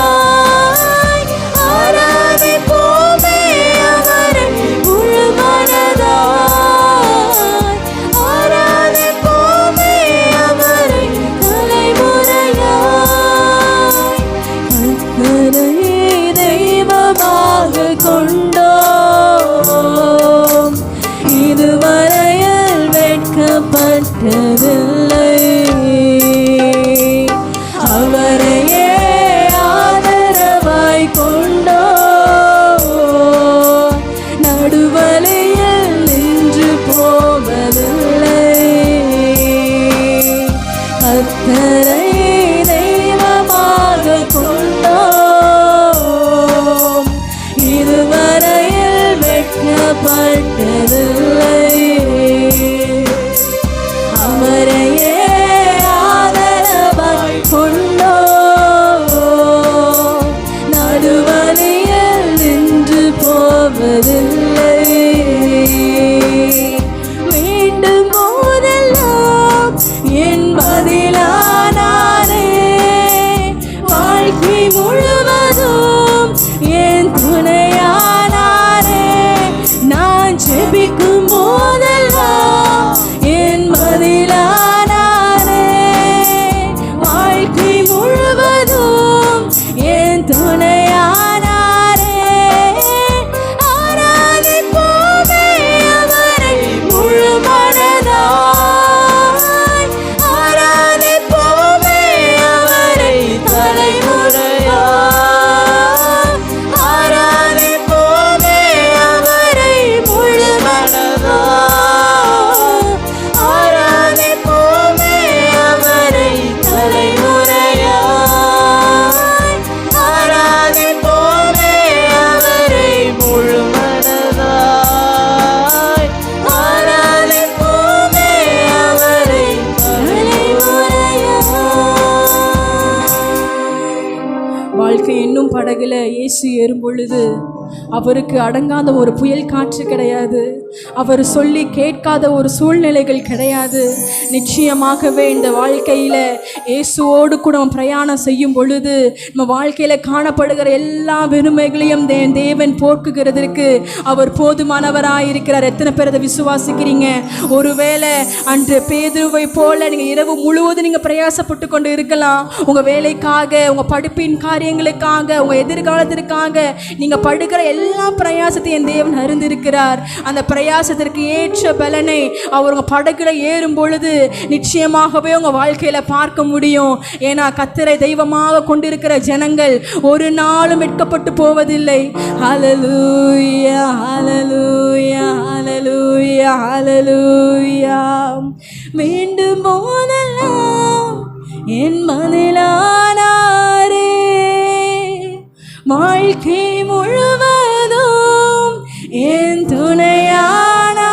முழுவதும் என் துணையானாரே. நான் ஜெபிக்கும் போதெல்லாம் என் பதிலானாரே. வாழ்க்கை முழுவதும் என் துணையானாரே. ஆராதிப்போமே அவரை முழு மனதாய். ஆராதிப்போமே அவரை தலைமுறையாய். ஆராதிப்போமே அவரை முழு மனதாய். ஆராதிப்போமே அவரை தலைமுறையாய். ஆராதிப்போமே அவரை முழு மனதாய். ஆராதிப்போமே அவரை தலைமுறையாய். வாழ்க்கை என்னும் படகுல இயேசு ஏறும் பொழுது அவருக்கு அடங்காத ஒரு புயல் காற்று கிடையாது. அவர் சொல்லி கேட்காத ஒரு சூழ்நிலைகள் கிடையாது. நிச்சயமாகவே இந்த வாழ்க்கையில் இயேசுவோடு கூட நம்ம பிரயாணம் செய்யும் பொழுது நம்ம வாழ்க்கையில் காணப்படுகிற எல்லா பெருமைகளையும் தேவன் போக்குகிறதற்கு அவர் போதுமானவராயிருக்கிறார். எத்தனை பேர் அதை விசுவாசிக்கிறீங்க? ஒருவேளை அன்று பேதுருவை போல நீங்கள் இரவு முழுவதும் நீங்கள் பிரயாசப்பட்டு கொண்டு இருக்கலாம். உங்கள் வேலைக்காக, உங்கள் படிப்பின் காரியங்களுக்காக, உங்கள் எதிர்காலத்திற்காக நீங்கள் படுகிற எல்லா பிரயாசத்தையும் என் தேவன் அறிந்திருக்கிறார். அந்த பிரயாசத்திற்கு ஏற்ற பலனை அவர் உங்கள் படகுல ஏறும் பொழுது நிச்சயமாகவே உங்கள் வாழ்க்கையில் பார்க்க முடியும். ஏன்னா கர்த்தரை தெய்வமாக கொண்டிருக்கிற ஜனங்கள் ஒரு நாளும் வெட்கப்பட்டு போவதில்லை. ஹல்லேலூயா, ஹல்லேலூயா, ஹல்லேலூயா, ஹல்லேலூயா. வேண்டும் போதெல்லாம் என் மனதிலானாரே. வாழ்க்கை முழுவதும் என் துணையானாரே.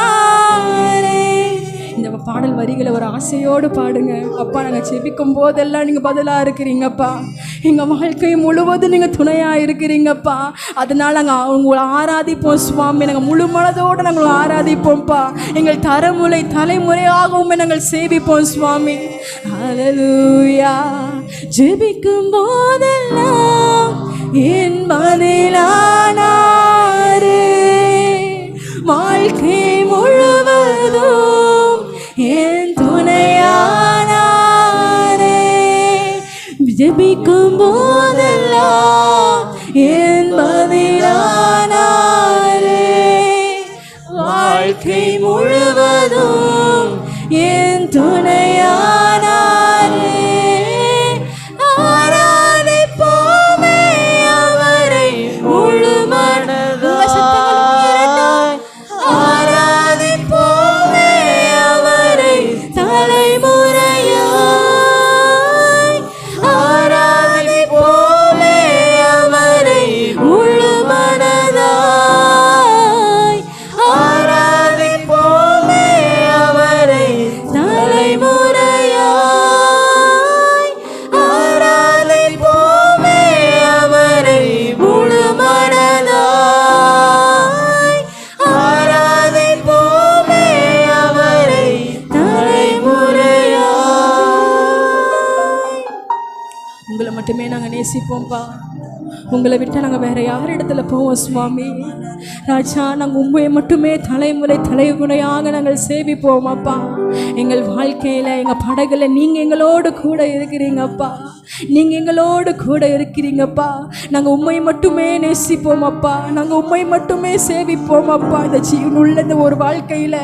இந்த பாடல் வரிகளை ஒரு ஆசையோடு பாடுங்க. அப்பா, நாங்கள் செபிக்கும் போதெல்லாம் நீங்கள் பதிலாக இருக்கிறீங்கப்பா. எங்கள் வாழ்க்கை முழுவதும் நீங்கள் துணையாக இருக்கிறீங்கப்பா. அதனால் நாங்கள் உங்களை ஆராதிப்போம் சுவாமி. நாங்கள் முழு மனதோடு நாங்கள் ஆராதிப்போம்ப்பா. எங்கள் தலைமுறையாகவும் நாங்கள் சேவிப்போம் சுவாமி. ஹல்லேலூயா. ஜெபிக்கும் போதெல்லாம் என் பதிலானாரே. வாழ்க்கை முழுவதும் என் துணையானாரே. ஜெபிக்கும் போதெல்லாம் என் பதிலானாரே. வாழ்க்கை முழுவதும் என் துணையானாரே. ஆராதிப்போமே அவரை முழு மனதாய். ஆராதிப்போமே அவரை தலைமுறையாய். ஆராதிப்போமே அவரை முழு மனதாய். ஆராதிப்போமே அவரை தலைமுறையாய். ஆராதிப்போமே அவரை முழு மனதாய். ஆராதிப்போமே அவரை தலைமுறையாய். உங்களை மட்டுமே நாங்கள் நேசிப்போம்ப்பா. உங்களை விட்டு நாங்கள் வேற யார் இடத்துல போவோம் சுவாமி? ராஜா, நாங்கள் உண்மையை மட்டுமே தலைமுறையாக நாங்கள் சேவிப்போம் அப்பா. எங்கள் வாழ்க்கையில், எங்கள் படகுல நீங்கள் எங்களோடு கூட இருக்கிறீங்கப்பா. நீங்கள் எங்களோடு கூட இருக்கிறீங்கப்பா. நாங்கள் உண்மையை மட்டுமே நேசிப்போம் அப்பா. நாங்கள் உண்மை மட்டுமே சேவிப்போம் அப்பா. இந்த ஜீவனுள்ள இந்த ஒரு வாழ்க்கையில்,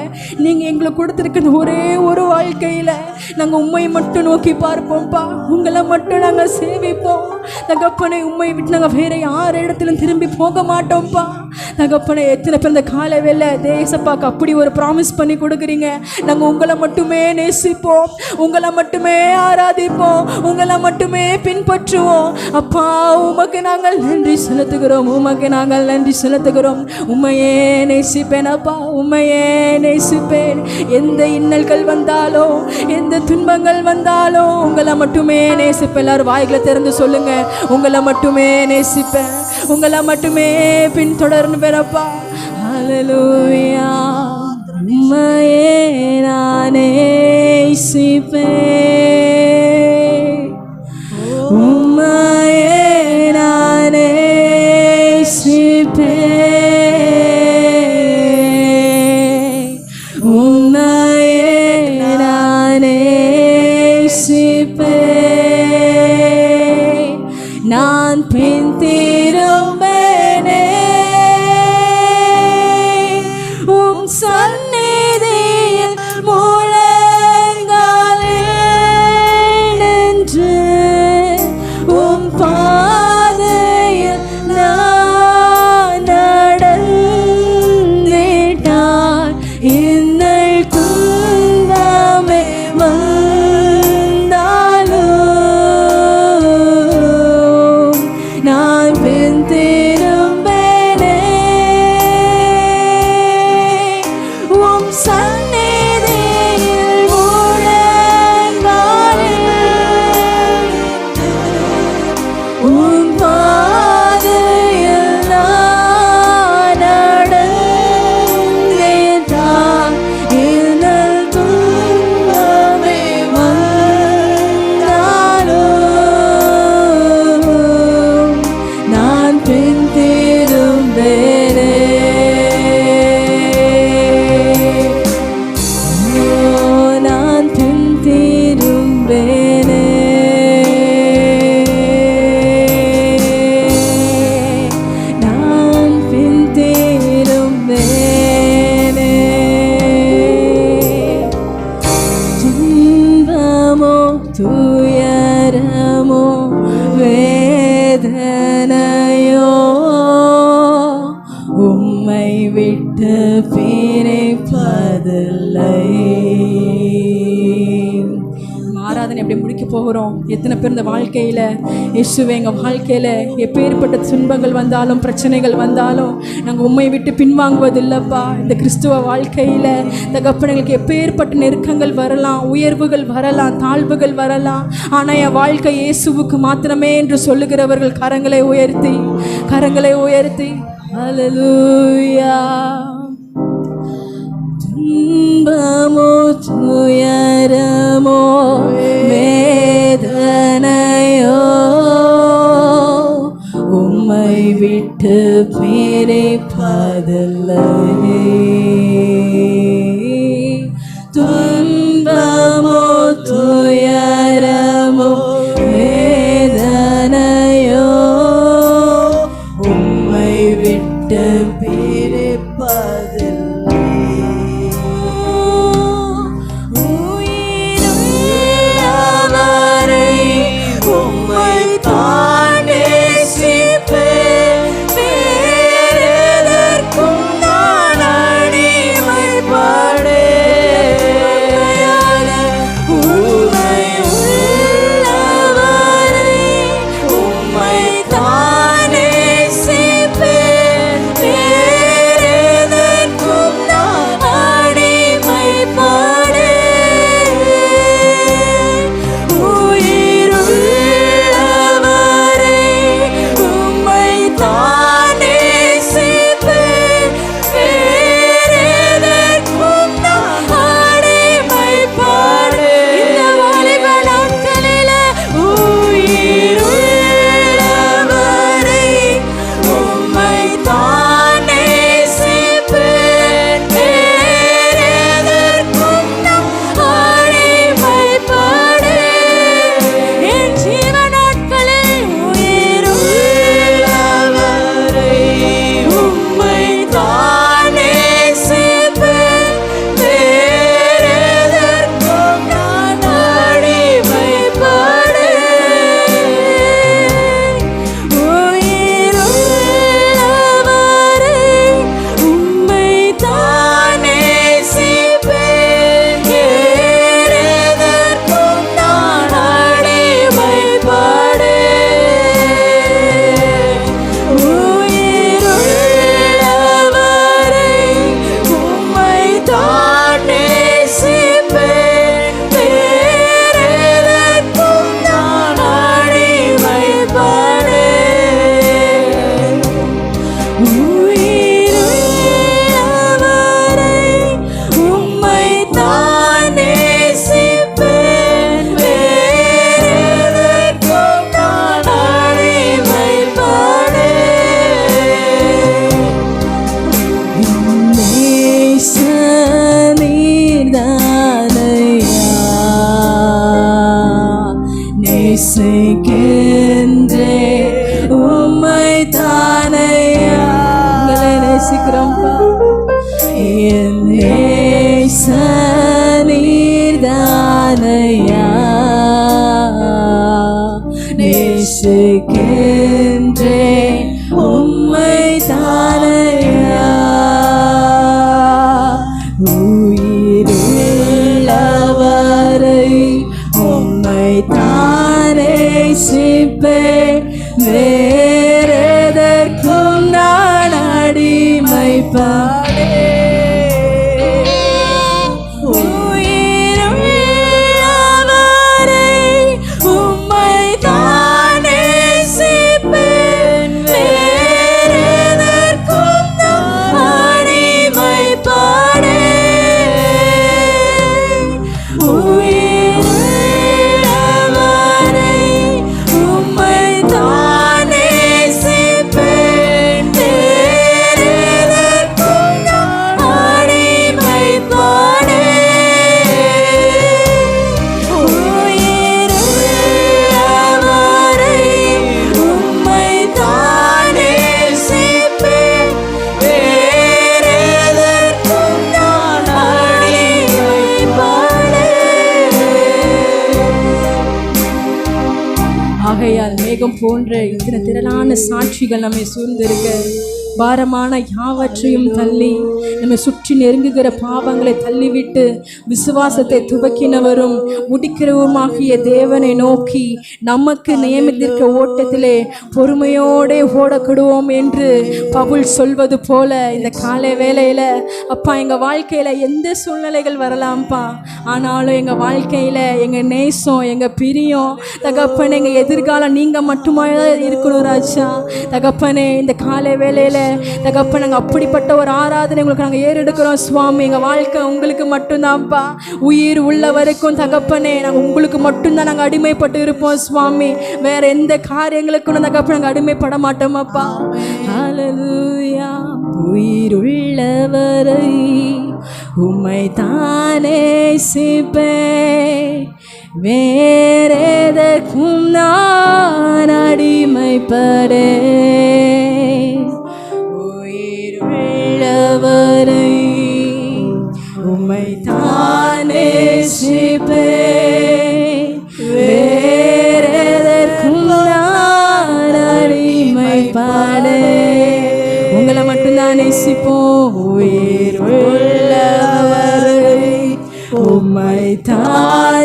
நீங்கள் எங்களுக்கு கொடுத்துருக்கிற ஒரே ஒரு வாழ்க்கையில் நாங்கள் உண்மையை மட்டும் நோக்கி பார்ப்போம்ப்பா. உங்களை மட்டும் நாங்கள் சேவிப்போம் தகப்பனை. உண்மையை விட்டு நாங்கள் வேற யார் இடத்துலையும் திரும்பி போக மாட்டோம்ப்பா தகப்பனை. எத்தனை பேர் இந்த கால வேலை தேசப்பாக்கு அப்படி ஒரு ப்ராமிஸ் பண்ணி கொடுக்குறீங்க. நாங்கள் உங்களை மட்டுமே நேசிப்போம், உங்களை மட்டுமே ஆராதிப்போம், உங்களை மட்டுமே பின்பற்றுவோம் அப்பா. உமக்கு நாங்கள் நன்றி செலுத்துகிறோம், உமக்கு நாங்கள் நன்றி செலுத்துகிறோம். உண்மையே நேசிப்பேன் அப்பா, உண்மையே நேசிப்பேன். எந்த இன்னல்கள் வந்தாலும், எந்த துன்பங்கள் வந்தாலும் உங்களை மட்டுமே நேசிப்பேன். எல்லாரும் வாய்களை திறந்து சொல்லுங்க, உங்களை மட்டுமே நேசிப்பேன், உங்களை மட்டுமே பின்தொடர்ந்து பெறப்பா. ஹல்லேலூயா. உம்மையே நான் நேசிப்பேன், உம்மையே உம் பாதையில் நான் நடந்தேதான் இன்னல் துன்பமே வந்தாலும் நான் பின் திரும்பேனே. நான் பின் திரும்பேனே. நான் பின் திரும்பேனே. துன்பமோ துயரமோ வேதனையோ உம்மை விட்டு பிரிப்பதில்லை. ஆராதனை எப்படி முடிக்க போகிறோம்? எத்தனை பேர் இந்த வாழ்க்கையில் இயேசுவே எங்கள் வாழ்க்கையில் எப்பேற்பட்ட துன்பங்கள் வந்தாலும் பிரச்சனைகள் வந்தாலும் நாங்கள் உண்மை விட்டு பின்வாங்குவதில்லைப்பா. இந்த கிறிஸ்துவ வாழ்க்கையில் தகப்பனைகளுக்கு எப்பேற்பட்ட நெருக்கங்கள் வரலாம், உயர்வுகள் வரலாம், தாழ்வுகள் வரலாம். ஆனால் என் வாழ்க்கை இயேசுவுக்கு மாத்திரமே என்று சொல்லுகிறவர்கள் கரங்களை உயர்த்தி ஹல்லேலூயா. துன்பமோ துயரமோ வேதனையோ உம்மை விட்டு பிரிப்பதில்லை. துன்பமோ துயரமோ வேதனையோ உம்மை விட்டு பிரிப்பதில்லை. உம்மை தானே மேகம் போன்ற இத்தனை திரளான சாட்சிகள் நம்மை சூழ்ந்திருக்க, பாரமான யாவற்றையும் தள்ளி நம்மை சுற்றி நெருங்குகிற பாவங்களை தள்ளிவிட்டு விசுவாசத்தை துவக்கினவரும் முடிக்கிறவுமாகிய தேவனை நோக்கி நமக்கு நியமித்திருக்க ஓட்டத்திலே பொறுமையோடு ஓடக்கிடுவோம் என்று பவுல் சொல்வது போல இந்த காலை வேளையில அப்பா எங்கள் வாழ்க்கையில் எந்த சூழ்நிலைகள் வரலாம்ப்பா, ஆனாலும் எங்கள் வாழ்க்கையில் எங்கள் நேசம், எங்கள் பிரியம் தகப்பனே, எங்கள் எதிர்காலம் நீங்கள் மட்டுமா இருக்கணும் ராஜா. தகப்பனே, இந்த காலை வேளையில் தகப்பன் நாங்கள் அப்படிப்பட்ட ஒரு ஆராதனை உங்களுக்கு நாங்கள் ஏறெடுக்கிறோம் சுவாமி. எங்கள் வாழ்க்கை உங்களுக்கு மட்டும்தான்ப்பா, உயிர் உள்ள வரைக்கும் தகப்பனே நாங்கள் உங்களுக்கு மட்டும்தான் நாங்கள் அடிமைப்பட்டு இருப்போம் சுவாமி. வேற எந்த காரியங்களுக்கும் தகப்பன் நாங்கள் அடிமைப்பட மாட்டோமாப்பா. ஹல்லேலூயா. உயிர் உள்ளவரை உம்மை தானே நேசிப்பேன், வேறெதற்கும் நான் அடிமைப்படேன். உயிர் உள்ளவரை உம்மை தானே நேசிப்பேன், வேறெதற்கும் நான் அடிமைப்படேன். உங்களை மட்டும்தான் நேசிப்போம். உயிர் உள்ளவரை உம்மை தானே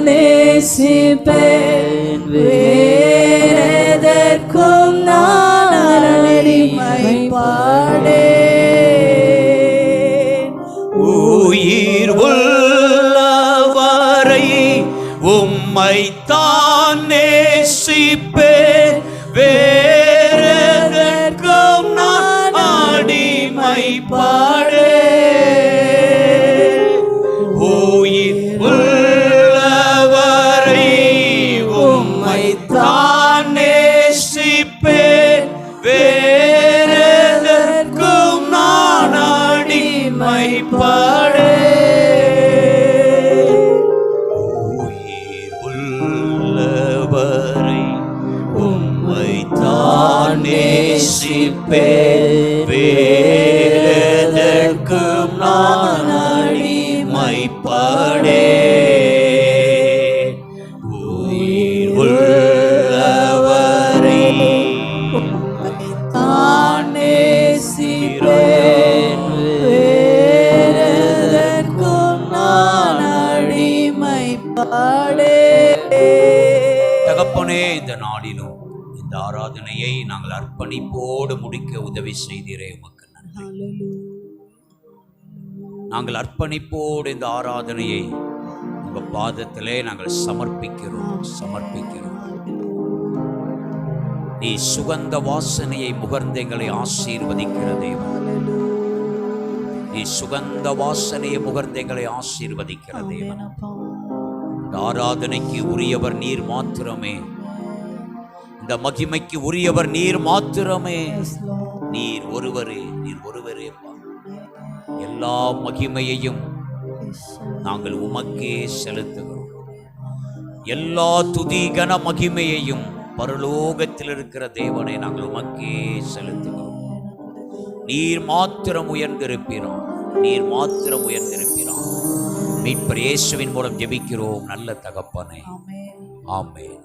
நேசிப்பேன், வேறெதற்கும் நான் அடிமைப்படேன். உயிர் உள்ளவரை உம்மை தான் நேசிப்பேன், வேறெதற்கும் நான் அடிமைப்படேன். உயிர் உள்ளவரை உம்மை தான் நேசிப்பேன், வேறெதற்கும் நான் அடிமைப்படேன். உயிர் உள்ளவரை உம்மை தான் நேசிப்பேன், வேறெதற்கும் நான் அடிமைப்படேன். உயிர் உள்ளவரை தான் நேசிப்பேன், வேறெதற்கும் நான் அடிமைப்படேன். தகப்பனே, இந்த நாளிலும் இந்த ஆராதனையை நாங்கள் அர்ப்பணிப்போடு முடிக்க உதவி செய்தீரே, உமக்கு நன்றி. நாங்கள் அர்ப்பணிப்போடு இந்த ஆராதனையை உங்க பாதத்திலே நாங்கள் சமர்ப்பிக்கிறோம். நீ சுகந்த வாசனையை முகர்ந்து எங்களை ஆசீர்வதிக்கிற தேவன். நீ சுகந்த வாசனையை முகர்ந்து எங்களை ஆசீர்வதிக்கிற தேவன். இந்த ஆராதனைக்கு உரியவர் நீர் மாத்திரமே, இந்த மகிமைக்கு உரியவர் நீர் மாத்திரமே. நீர் ஒருவரே. எல்லா மகிமையையும் நாங்கள் உமக்கே செலுத்துகிறோம். எல்லா துதி கன மகிமையையும் பரலோகத்தில் இருக்கிற தேவனை நாங்கள் உமக்கே செலுத்துகிறோம். நீர் மாத்திரம் உயர்ந்திருப்பீரான். மீட்பர் இயேசுவின் மூலம் ஜெபிக்கிறோம் நல்ல தகப்பனே. ஆமென்.